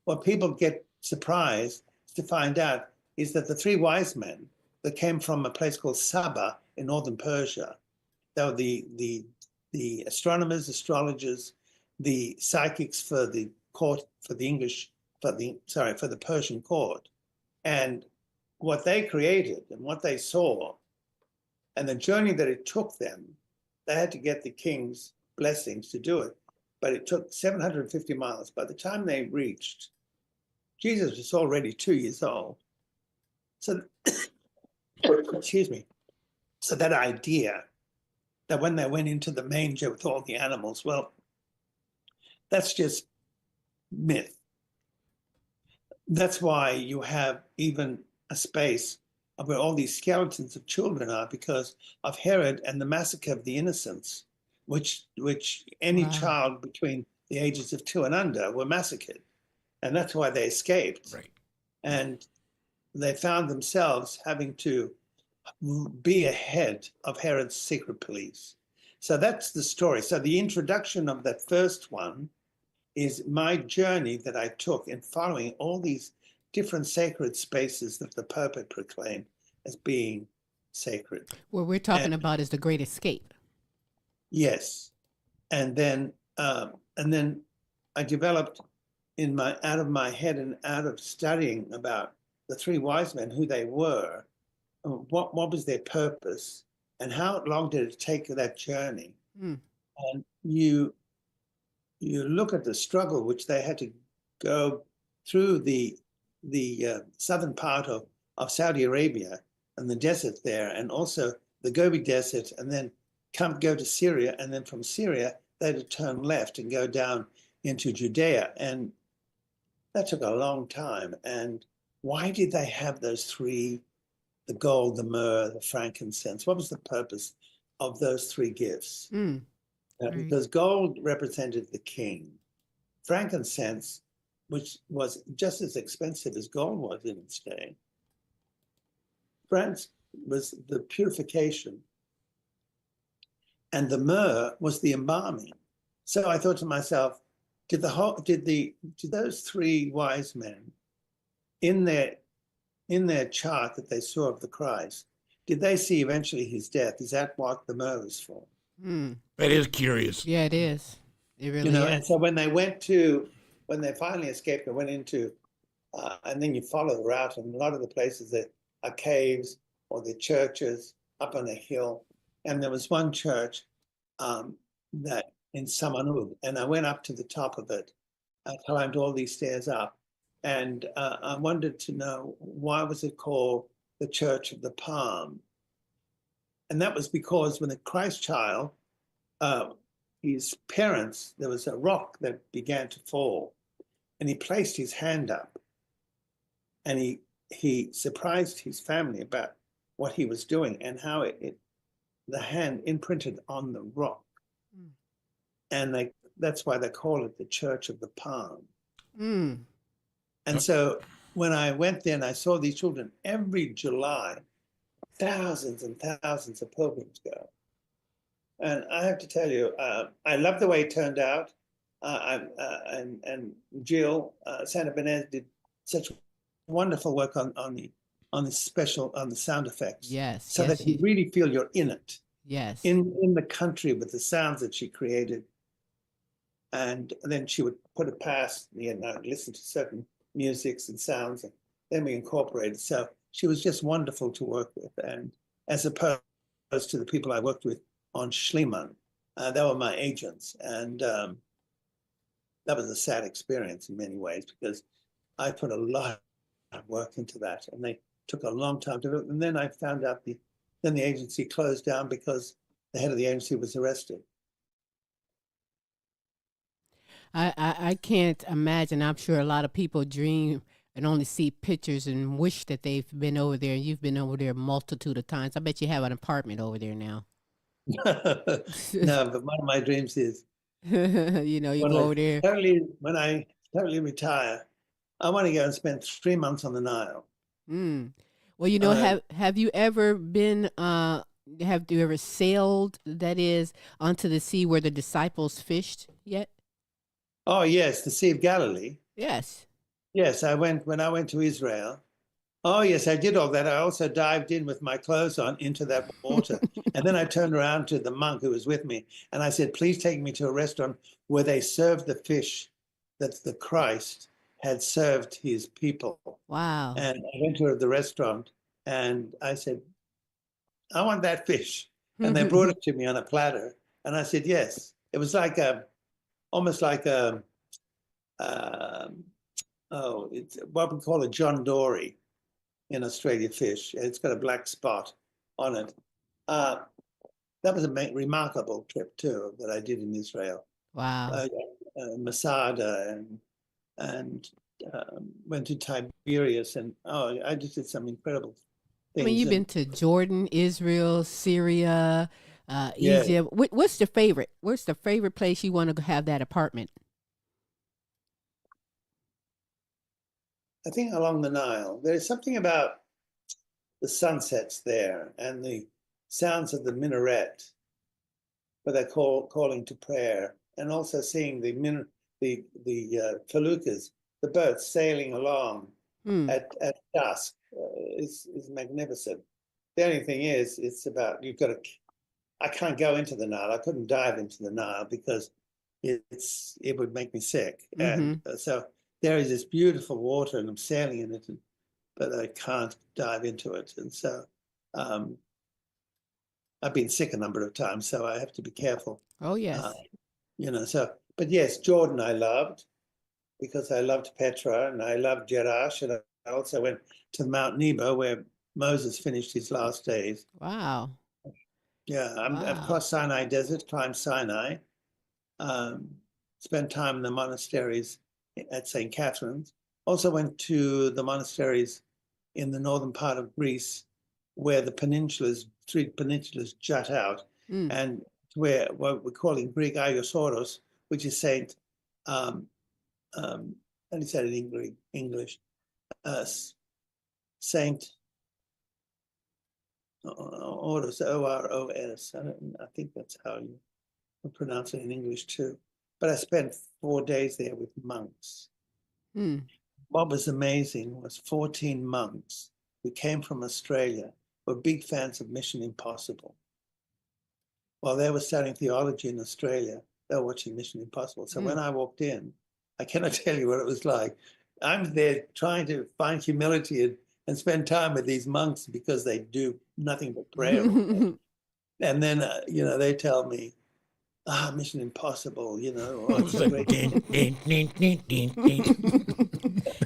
What people get surprised to find out is that the 3 wise men that came from a place called Saba in northern Persia, they were the astronomers, astrologers, the psychics for the court, for the Persian court. And what they created and what they saw and the journey that it took them, they had to get the king's blessings to do it. But it took 750 miles. By the time they reached, Jesus was already 2 years old. So, excuse me. So that idea that when they went into the manger with all the animals, well, that's just myth. That's why you have even a space where all these skeletons of children are because of Herod and the massacre of the innocents, which any child between the ages of 2 and under were massacred. And that's why they escaped. Right. And they found themselves having to be ahead of Herod's secret police. So that's the story. So the introduction of that first one is my journey that I took in following all these different sacred spaces that the Pope had proclaimed as being sacred. What we're talking about is the Great Escape. Yes. And then I developed out of my head and out of studying about the 3 wise men, who they were, what was their purpose, and how long did it take that journey. And you look at the struggle which they had to go through the southern part of Saudi Arabia and the desert there, and also the Gobi Desert, and then go to Syria, and then from Syria they had to turn left and go down into Judea, and that took a long time. And why did they have those 3, the gold, the myrrh, the frankincense? What was the purpose of those 3 gifts? Because gold represented the king. Frankincense, which was just as expensive as gold was in its day, France was the purification, and the myrrh was the embalming. So I thought to myself, did those 3 wise men in their chart that they saw of the Christ, did they see eventually his death? Is that what the myrrh is for? That is curious. Yeah, it is. It really You know, is. and so when they finally escaped and went into, and then you follow the route, and a lot of the places that are caves or the churches up on a hill. And there was one church that in Samanud, and I went up to the top of it. I climbed all these stairs up, and I wanted to know, why was it called the Church of the Palm? And that was because when the Christ child, his parents, there was a rock that began to fall, and he placed his hand up, and he surprised his family about what he was doing and how the hand imprinted on the rock. And that's why they call it the Church of the Palm. And so when I went there and I saw these children, every July, thousands and thousands of pilgrims go. And I have to tell you, I love the way it turned out. And Jill Santa Benez did such wonderful work on the sound effects. Yes. So yes, that you really feel you're in it. Yes. In the country with the sounds that she created. And then she would put it past, listen to certain musics and sounds, and then we incorporated. So she was just wonderful to work with. And as opposed to the people I worked with on Schliemann, they were my agents. And that was a sad experience in many ways, because I put a lot of work into that, and they took a long time to do it. And then I found out then the agency closed down because the head of the agency was arrested. I can't imagine. I'm sure a lot of people dream and only see pictures and wish that they've been over there. And you've been over there a multitude of times. I bet you have an apartment over there now. No, but one of my dreams is, you go over there. When I totally retire, I want to go and spend 3 months on the Nile. Well, have you ever been? Have you ever sailed? That is, onto the sea where the disciples fished yet? Oh yes, the Sea of Galilee. Yes. Yes, I went when I went to Israel. Oh yes, I did all that. I also dived in with my clothes on into that water. And then I turned around to the monk who was with me, and I said, please take me to a restaurant where they served the fish that the Christ had served his people. Wow. And I went to the restaurant and I said, I want that fish. And they brought it to me on a platter. And I said, yes. It was like almost like it's what we call a John Dory in Australia fish. It's got a black spot on it. That was a remarkable trip too that I did in Israel. Wow. Masada and went to Tiberias, and I just did some incredible things. I mean, you've been to Jordan, Israel, Syria, Egypt. What's your favorite? What's the favorite place you want to have that apartment? I think along the Nile. There's something about the sunsets there and the sounds of the minaret, where they're calling to prayer, and also seeing the feluccas, the boats sailing along at dusk is magnificent. The only thing is, it's about I can't go into the Nile. I couldn't dive into the Nile because it would make me sick. And so there is this beautiful water, and I'm sailing in it, but I can't dive into it. And so I've been sick a number of times, so I have to be careful. Oh yes. But yes, Jordan I loved, because I loved Petra and I loved Jerash, and I also went to Mount Nebo where Moses finished his last days. Wow. Yeah, I've crossed Sinai Desert, climbed Sinai, spent time in the monasteries at St. Catherine's. Also went to the monasteries in the northern part of Greece, where the three peninsulas jut out, and where what we call in Greek Aiosoros, which is Saint, let me say it in English, Saint Oros, O-R-O-S. I think that's how you pronounce it in English too. But I spent 4 days there with monks. what was amazing was 14 monks who came from Australia were big fans of Mission Impossible. While they were studying theology in Australia, they were watching Mission Impossible. So when I walked in, I cannot tell you what it was like. I'm there trying to find humility and spend time with these monks because they do nothing but prayer. And then, they tell me, Mission Impossible, it's a great.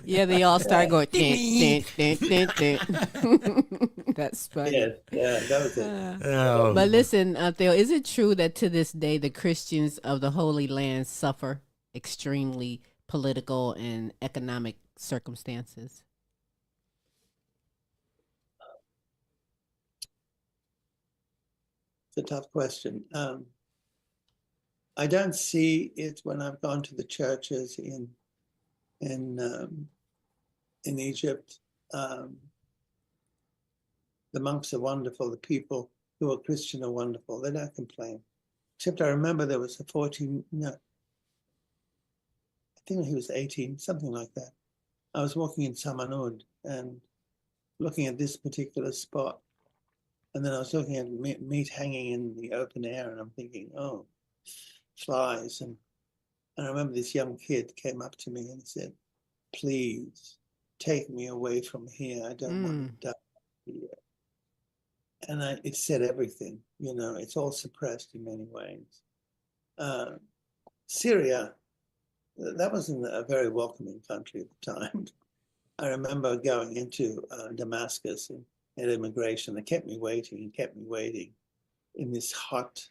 Yeah, they all start going. Ding, ding, ding, ding. That's funny. Yeah, that was it. But listen, Theo, is it true that to this day the Christians of the Holy Land suffer extremely political and economic circumstances? It's a tough question. I don't see it when I've gone to the churches in Egypt. The monks are wonderful. The people who are Christian are wonderful. They don't complain. Except I remember there was I think he was 18, something like that. I was walking in Samanud and looking at this particular spot. And then I was looking at meat hanging in the open air, and I'm thinking, oh, flies. And I remember this young kid came up to me and said, please take me away from here. I don't want to die here. And it said everything, it's all suppressed in many ways. Syria, that wasn't a very welcoming country at the time. I remember going into Damascus and at immigration. They kept me waiting and kept me waiting in this hot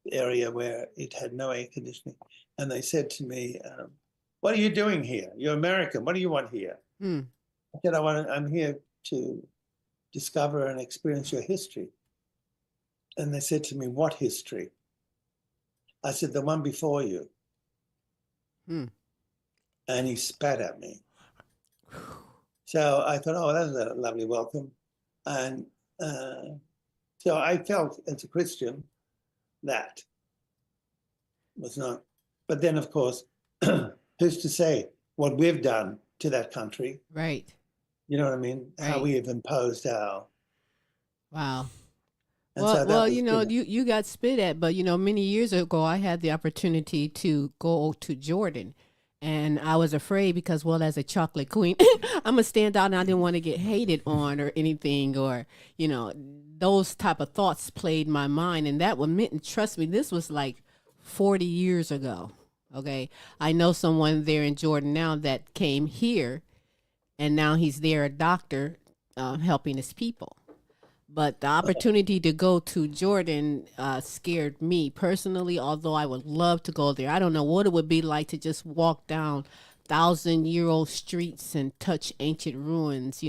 area where it had no air conditioning. And they said to me, what are you doing here? You're American. What do you want here? I said, I'm here to discover and experience your history. And they said to me, what history? I said, the one before you. And he spat at me. So I thought, oh, that's a lovely welcome. And so I felt as a Christian that was not. But then, of course, who's to say what we've done to that country? Right. You know what I mean? Right. How we have imposed our. Wow. And Well, so that well, was, you got spit at, but many years ago I had the opportunity to go to Jordan, and I was afraid because, well, as a chocolate queen, I'm gonna stand out, and I didn't want to get hated on or anything, or those type of thoughts played my mind, and that would meant, trust me, this was like 40 years ago. Okay, I know someone there in Jordan now that came here, and now he's there, a doctor, helping his people. But the opportunity to go to Jordan scared me personally, although I would love to go there. I don't know what it would be like to just walk down 1,000-year-old streets and touch ancient ruins,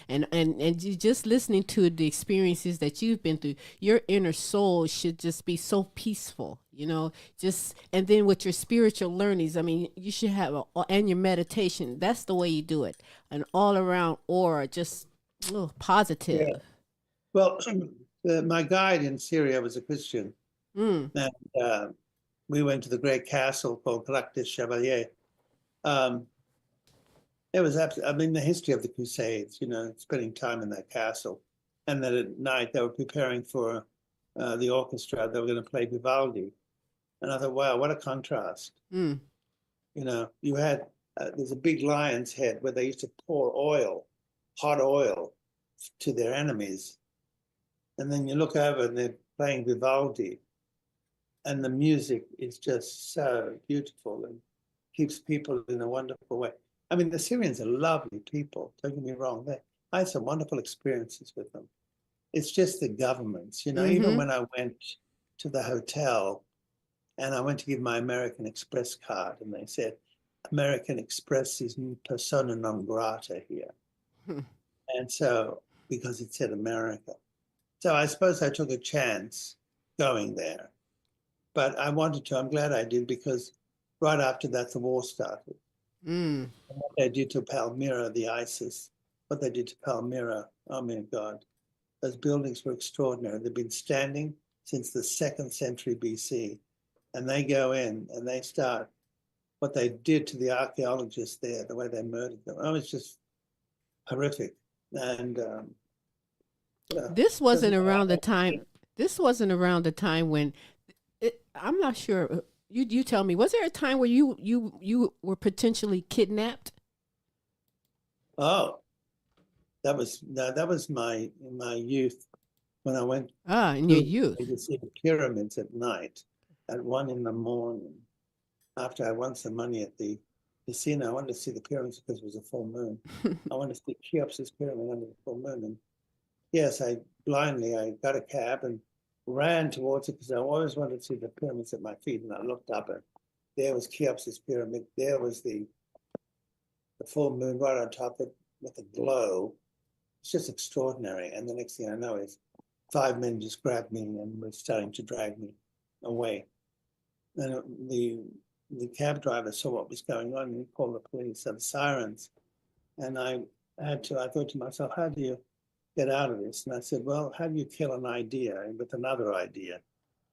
and just listening to the experiences that you've been through, your inner soul should just be so peaceful, and then with your spiritual learnings, I mean, you should have, and your meditation, that's the way you do it. An all around aura, just positive. Yeah. Well, my guide in Syria was a Christian, and we went to the great castle called Claque des Chevaliers. It was the history of the Crusades, spending time in that castle. And then at night they were preparing for the orchestra. They were going to play Vivaldi. And I thought, wow, what a contrast. You had, there's a big lion's head where they used to pour hot oil to their enemies. And then you look over and they're playing Vivaldi. And the music is just so beautiful and keeps people in a wonderful way. I mean, the Syrians are lovely people, don't get me wrong. I had some wonderful experiences with them. It's just the governments, even when I went to the hotel and I went to give my American Express card and they said, American Express is persona non grata here. And so, because it said America. So I suppose I took a chance going there. But I'm glad I did, because right after that, the war started. And what they did to Palmyra, the ISIS, what they did to Palmyra, oh my God, those buildings were extraordinary. They've been standing since the 2nd century BC. And they go in and they start what they did to the archaeologists there, the way they murdered them. Oh, it's just horrific. And This wasn't around the time. This wasn't around the time when I'm not sure. You tell me. Was there a time where you were potentially kidnapped? Oh, that was my youth when I went In your youth. to see the pyramids at night at 1 a.m. after I won some money at the casino. I wanted to see the pyramids because it was a full moon. I wanted to see Cheops's pyramid under the full moon. And yes, I got a cab and ran towards it because I always wanted to see the pyramids at my feet. And I looked up and there was Cheops's pyramid. There was the full moon right on top of it with a glow. It's just extraordinary. And the next thing I know is 5 men just grabbed me and were starting to drag me away. And the cab driver saw what was going on and he called the police and sirens. And I thought to myself, how do you get out of this? And I said, well, how do you kill an idea with another idea?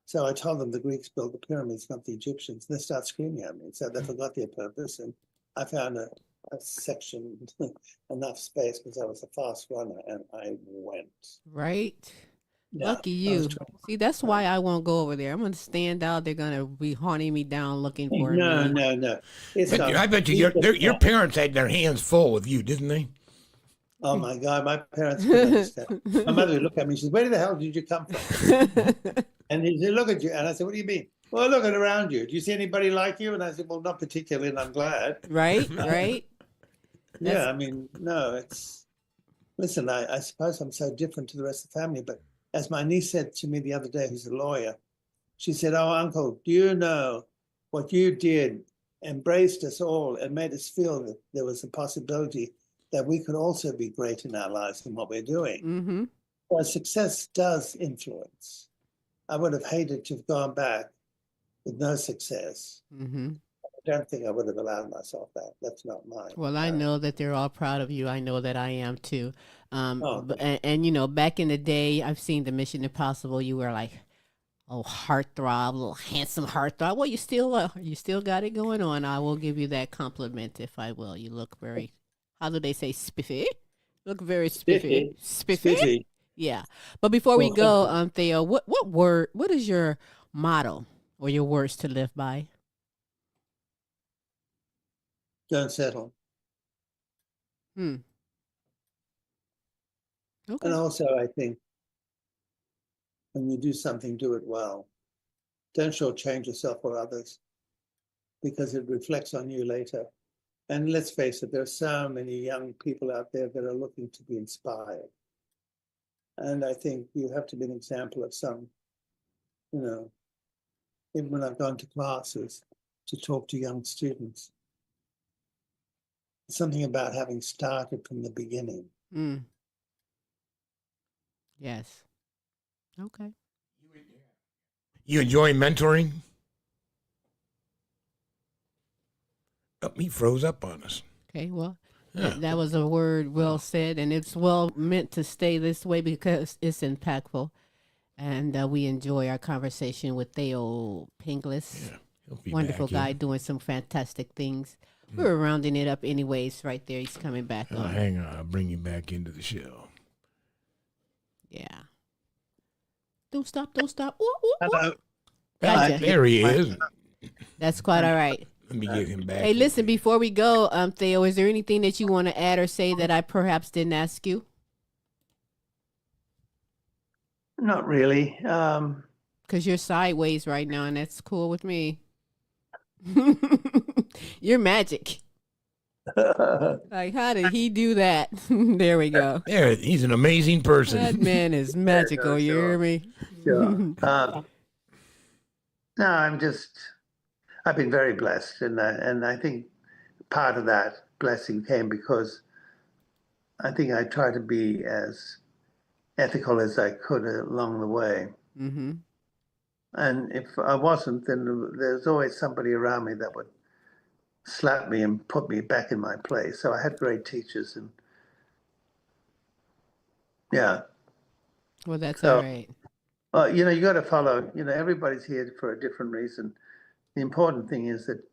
So I told them the Greeks built the pyramids, not the Egyptians. They start screaming at me. So they forgot their purpose. And I found a section, enough space because I was a fast runner and I went. Right. Yeah, Lucky you. See, that's why I won't go over there. I'm going to stand out. They're going to be hunting me down looking for me. No. I bet you your parents had their hands full with you, didn't they? Oh my God, my parents couldn't understand. My mother would look at me, she says, where the hell did you come from? And he said, look at you. And I said, what do you mean? Well, look at around you. Do you see anybody like you? And I said, well, not particularly, and I'm glad. Right. Yeah, I mean, no, listen, I suppose I'm so different to the rest of the family, but as my niece said to me the other day, who's a lawyer, she said, oh, Uncle, do you know what you did embraced us all and made us feel that there was a possibility that we could also be great in our lives in what we're doing. Mm-hmm. Well, success does influence. I would have hated to have gone back with no success. Mm-hmm. I don't think I would have allowed myself that. That's not mine. Well, I know that they're all proud of you. I know that I am too. And you know, back in the day, I've seen the Mission Impossible. You were like, oh, heartthrob, little handsome heartthrob. Well, you still got it going on. I will give you that compliment if I will. You look very, how do they say, spiffy? Look very spiffy. Spiffy. Yeah. But before we go, Thaao, what is your motto or your words to live by? Don't settle. Okay. And also, I think when you do something, do it well. Don't shortchange yourself or others because it reflects on you later. And let's face it, there are so many young people out there that are looking to be inspired. And I think you have to be an example of some, even when I've gone to classes to talk to young students, something about having started from the beginning. Mm. Yes. Okay. You enjoy mentoring? Oh, he froze up on us. Okay, well, Yeah. that was a word well said, and it's well meant to stay this way because it's impactful. And we enjoy our conversation with Thaao Penghlis. Yeah, he'll be Wonderful back guy in. doing some fantastic things. We were rounding it up anyways right there. He's coming back Oh, on. hang on, I'll bring you back into the show. Yeah. Don't stop. Ooh, ooh, ooh. Hello. Gotcha. There he is. That's quite all right. Let me get him back. Hey, listen, before we go, Thaao, is there anything that you want to add or say that I perhaps didn't ask you? Not really. Because you're sideways right now, and that's cool with me. You're magic. Like, how did he do that? There we go. There, he's an amazing person. That man is magical. You hear me? Sure. No, I've been very blessed, and I think part of that blessing came because I think I tried to be as ethical as I could along the way. Mm-hmm. And if I wasn't, then there's always somebody around me that would slap me and put me back in my place. So I had great teachers, and yeah. Well, that's all right. You got to follow. Everybody's here for a different reason. The important thing is that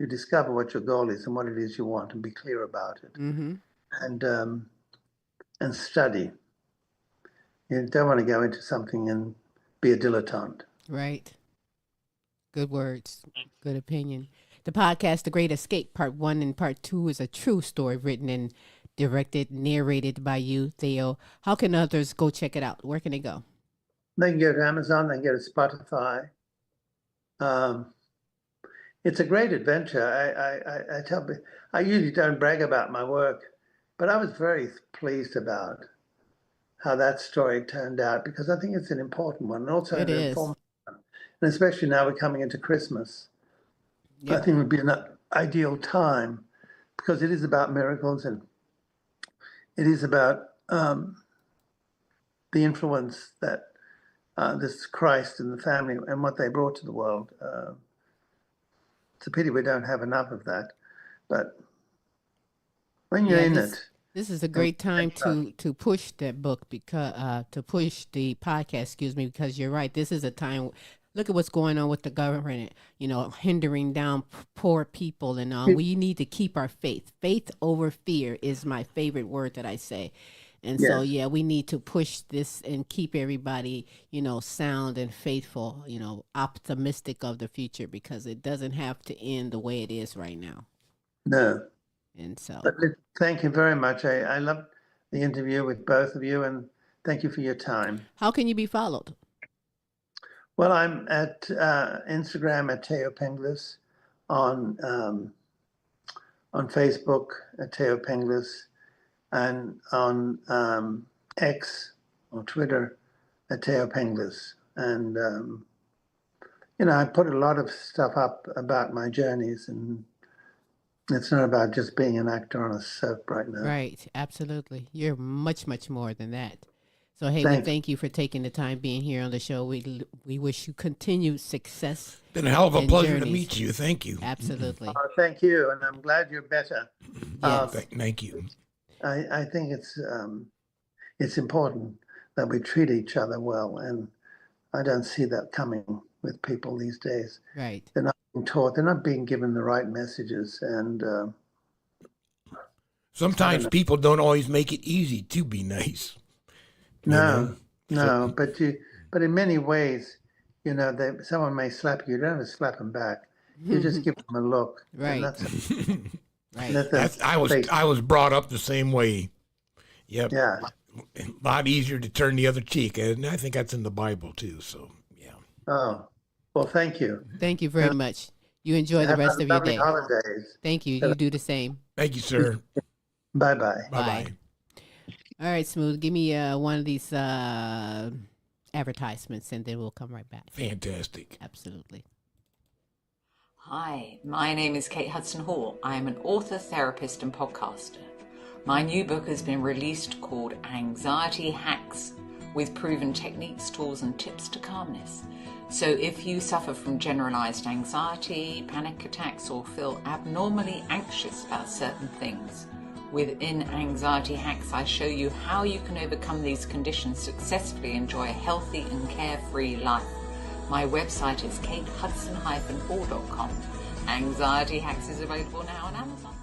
you discover what your goal is and what it is you want, and be clear about it, Mm-hmm. and study. You don't want to go into something and be a dilettante. Right. Good words. Good opinion. The podcast, The Great Escape, Part 1 and Part 2, is a true story written and directed, narrated by you, Thaao. How can others go check it out? Where can they go? They can go to Amazon, they can go to Spotify. It's a great adventure. I tell people, I usually don't brag about my work, but I was very pleased about how that story turned out, because I think it's an important one, and also It an is. informative one. And especially now we're coming into Christmas. I Yep. think it would be an ideal time, because it is about miracles, and it is about the influence that this Christ and the family and what they brought to the world. It's a pity we don't have enough of that, but when you're Yeah, in this, it, this is a great time to push that book, because to push the podcast, excuse me, because you're right. This is a time. Look at what's going on with the government, hindering down poor people and all. We need to keep our faith. Faith over fear is my favorite word that I say. And so, Yes. yeah, we need to push this and keep everybody, sound and faithful, optimistic of the future, because it doesn't have to end the way it is right now. No. And so, But thank you very much. I loved the interview with both of you, and thank you for your time. how can you be followed? Well, I'm at Instagram at Thaao Penghlis, on Facebook at Thaao Penghlis, and on X or Twitter at Thaao Penghlis. And I put a lot of stuff up about my journeys, and it's not about just being an actor on a soap right now. Right, absolutely. You're much, much more than that. So, hey, Thank we thank you for taking the time being here on the show. We wish you continued success. Been a hell of a and pleasure to journeys. meet you. Thank you. Absolutely. Thank you, and I'm glad you're better. Yes. Thank you. I think it's important that we treat each other well, and I don't see that coming with people these days. Right. They're not being taught, they're not being given the right messages, and Sometimes people don't always make it easy to be nice. no, but in many ways, someone may slap you. You don't have to slap them back. You just give them a look. Right. And that's Right. I was brought up the same way. Yep. Yeah. A lot easier to turn the other cheek, and I think that's in the Bible too. So yeah. Oh, well, thank you. Thank you very much. You enjoy the rest of your Lovely day. holidays. Thank you. You do the same. Thank you, sir. Bye-bye. Bye-bye. All right, Smooth. Give me one of these advertisements, and then we'll come right back. Fantastic. Absolutely. Hi, my name is Kate Hudson Hall. I am an author, therapist, and podcaster. My new book has been released called Anxiety Hacks, with proven techniques, tools, and tips to calmness. So if you suffer from generalized anxiety, panic attacks, or feel abnormally anxious about certain things, within Anxiety Hacks, I show you how you can overcome these conditions, successfully enjoy a healthy and carefree life. My website is katehudson-hall.com. Anxiety Hacks is available now on Amazon.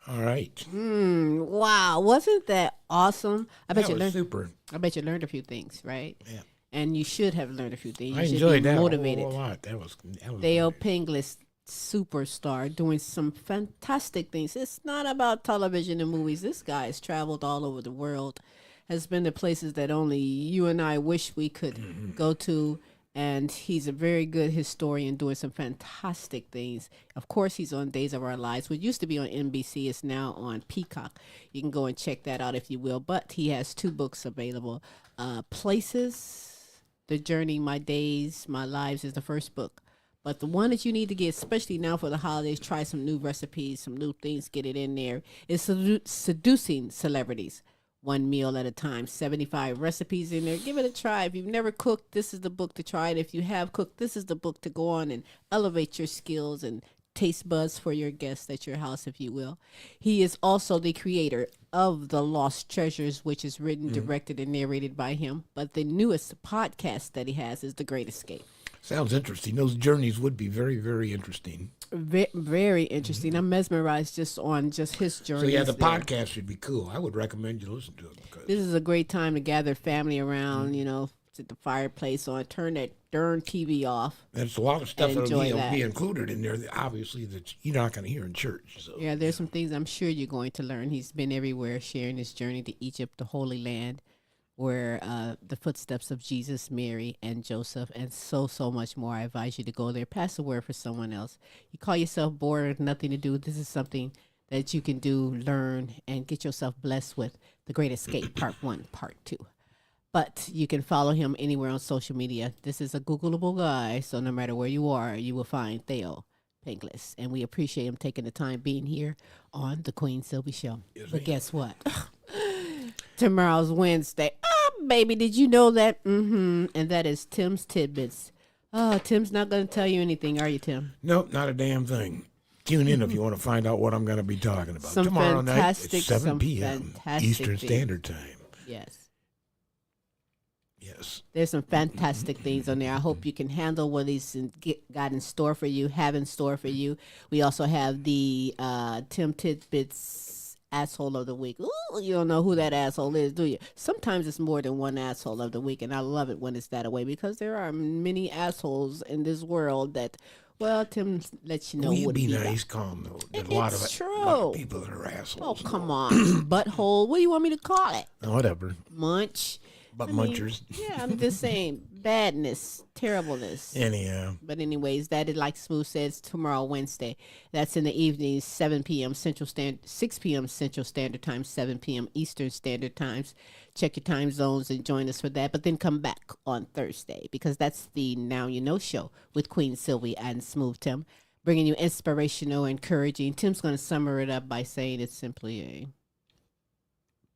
All right. Wow, wasn't that awesome? I bet That you was learned. super. I bet you learned a few things, right? Yeah. And you should have learned a few things. You I should enjoyed be that motivated. a whole lot. That was Thaao Penghlis, superstar, doing some fantastic things. It's not about television and movies. This guy has traveled all over the world, has been to places that only you and I wish we could go to. And he's a very good historian, doing some fantastic things. Of course, he's on Days of Our Lives, which used to be on NBC. It's now on Peacock. You can go and check that out if you will. But he has 2 books available. Places, The Journey, My Days, My Lives is the first book. But the one that you need to get, especially now for the holidays, try some new recipes, some new things, get it in there, is Seducing Celebrities. 1 meal at a time, 75 recipes in there. Give it a try. If you've never cooked, this is the book to try it. If you have cooked, this is the book to go on and elevate your skills and taste buds for your guests at your house, if you will. He is also the creator of The Lost Treasures, which is written, directed, and narrated by him. But the newest podcast that he has is The Great Escape. Sounds interesting. Those journeys would be very, very interesting. Very interesting. I'm mesmerized just on just his journey. So yeah, the podcast should be cool. I would recommend you listen to it because This is a great time to gather family around, sit the fireplace on, turn that darn TV off. there's a lot of stuff that'll Enjoy that. be included in there, obviously, that you're not going to hear in church. So. Yeah, there's some things I'm sure you're going to learn. He's been everywhere sharing his journey to Egypt, the Holy Land, where the footsteps of Jesus, Mary, and Joseph, and so much more. I advise you to go there. Pass the word for someone else. You call yourself bored, nothing to do. This is something that you can do, learn, and get yourself blessed with. The Great Escape, Part 1, Part 2. But you can follow him anywhere on social media. This is a Googleable guy, so no matter where you are, you will find Thaao Penghlis. And we appreciate him taking the time being here on the Queen Silvy Show. But guess what? Tomorrow's Wednesday. Oh, baby, did you know that? And that is Tim's Tidbits. Oh, Tim's not going to tell you anything, are you, Tim? Nope, not a damn thing. Tune in if you want to find out what I'm going to be talking about. Some Tomorrow night at fantastic- 7 some p.m. fantastic Eastern things. Standard Time. Yes. Yes. There's some fantastic things on there. I hope you can handle what he's got in store for you, have in store for you. We also have the Tim Tidbits Asshole of the Week. Ooh, you don't know who that asshole is, do you? Sometimes it's more than one asshole of the week, and I love it when it's that way because there are many assholes in this world that, well, Tim lets you know Will what be he nice, calm, though. There's a lot of true. people that are Oh, assholes. come on. Butthole. What do you want me to call it? Whatever. Munch. But I mean, munchers. Yeah, I'm just saying badness, terribleness. Anyhow. But anyways, that is like Smooth says tomorrow, Wednesday. That's in the evening, 7 p.m. Central Standard, 6 p.m. Central Standard Time, 7 p.m. Eastern Standard Times. Check your time zones and join us for that. But then come back on Thursday because that's the Now You Know show with Queen Silvy and Smooth Tim, bringing you inspirational, encouraging. Tim's going to sum it up by saying it's simply a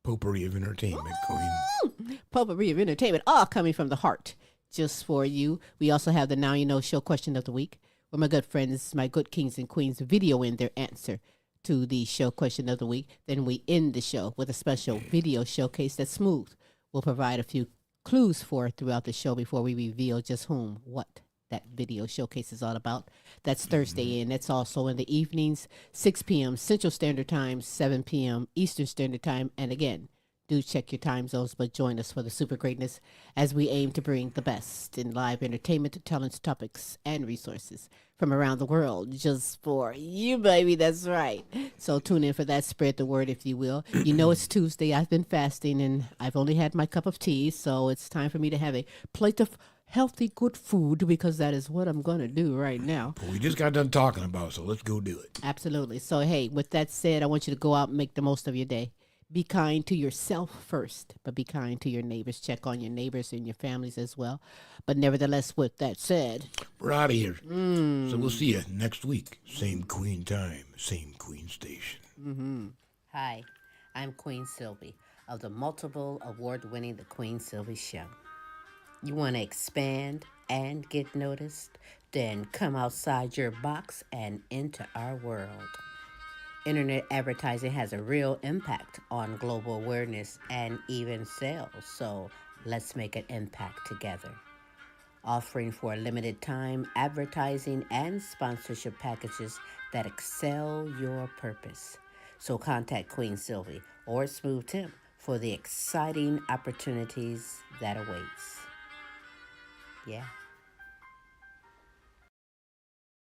Potpourri of entertainment, Queen. potpourri of entertainment, all coming from the heart, just for you. We also have the Now You Know show question of the week, where my good friends, my good kings and queens, video in their answer to the show question of the week. Then we end the show with a special video showcase that Smooth will provide a few clues for throughout the show before we reveal just whom, what that video showcase is all about. That's Thursday, and that's also in the evenings, 6 p.m. Central Standard Time, 7 p.m. Eastern Standard Time. And again, do check your time zones, but join us for the super greatness as we aim to bring the best in live entertainment, talents, topics, and resources from around the world just for you, baby. That's right. So tune in for that. Spread the word, if you will. You know it's Tuesday. I've been fasting, and I've only had my cup of tea, so it's time for me to have a plate of healthy, good food because that is what I'm going to do right now. But we just got done talking about it, so let's go do it. Absolutely. So, hey, with that said, I want you to go out and make the most of your day. Be kind to yourself first, but be kind to your neighbors. Check on your neighbors and your families as well. But nevertheless, with that said, We're out of here. So we'll see you next week. Same Queen time, same Queen station. Hi, I'm Queen Silvy of the multiple award-winning The Queen Silvy Show. You want to expand and get noticed? Then come outside your box and into our world. Internet advertising has a real impact on global awareness and even sales, so let's make an impact together. Offering for a limited time advertising and sponsorship packages that excel your purpose. So contact Queen Silvy or Smooth Tim for the exciting opportunities that awaits. Yeah.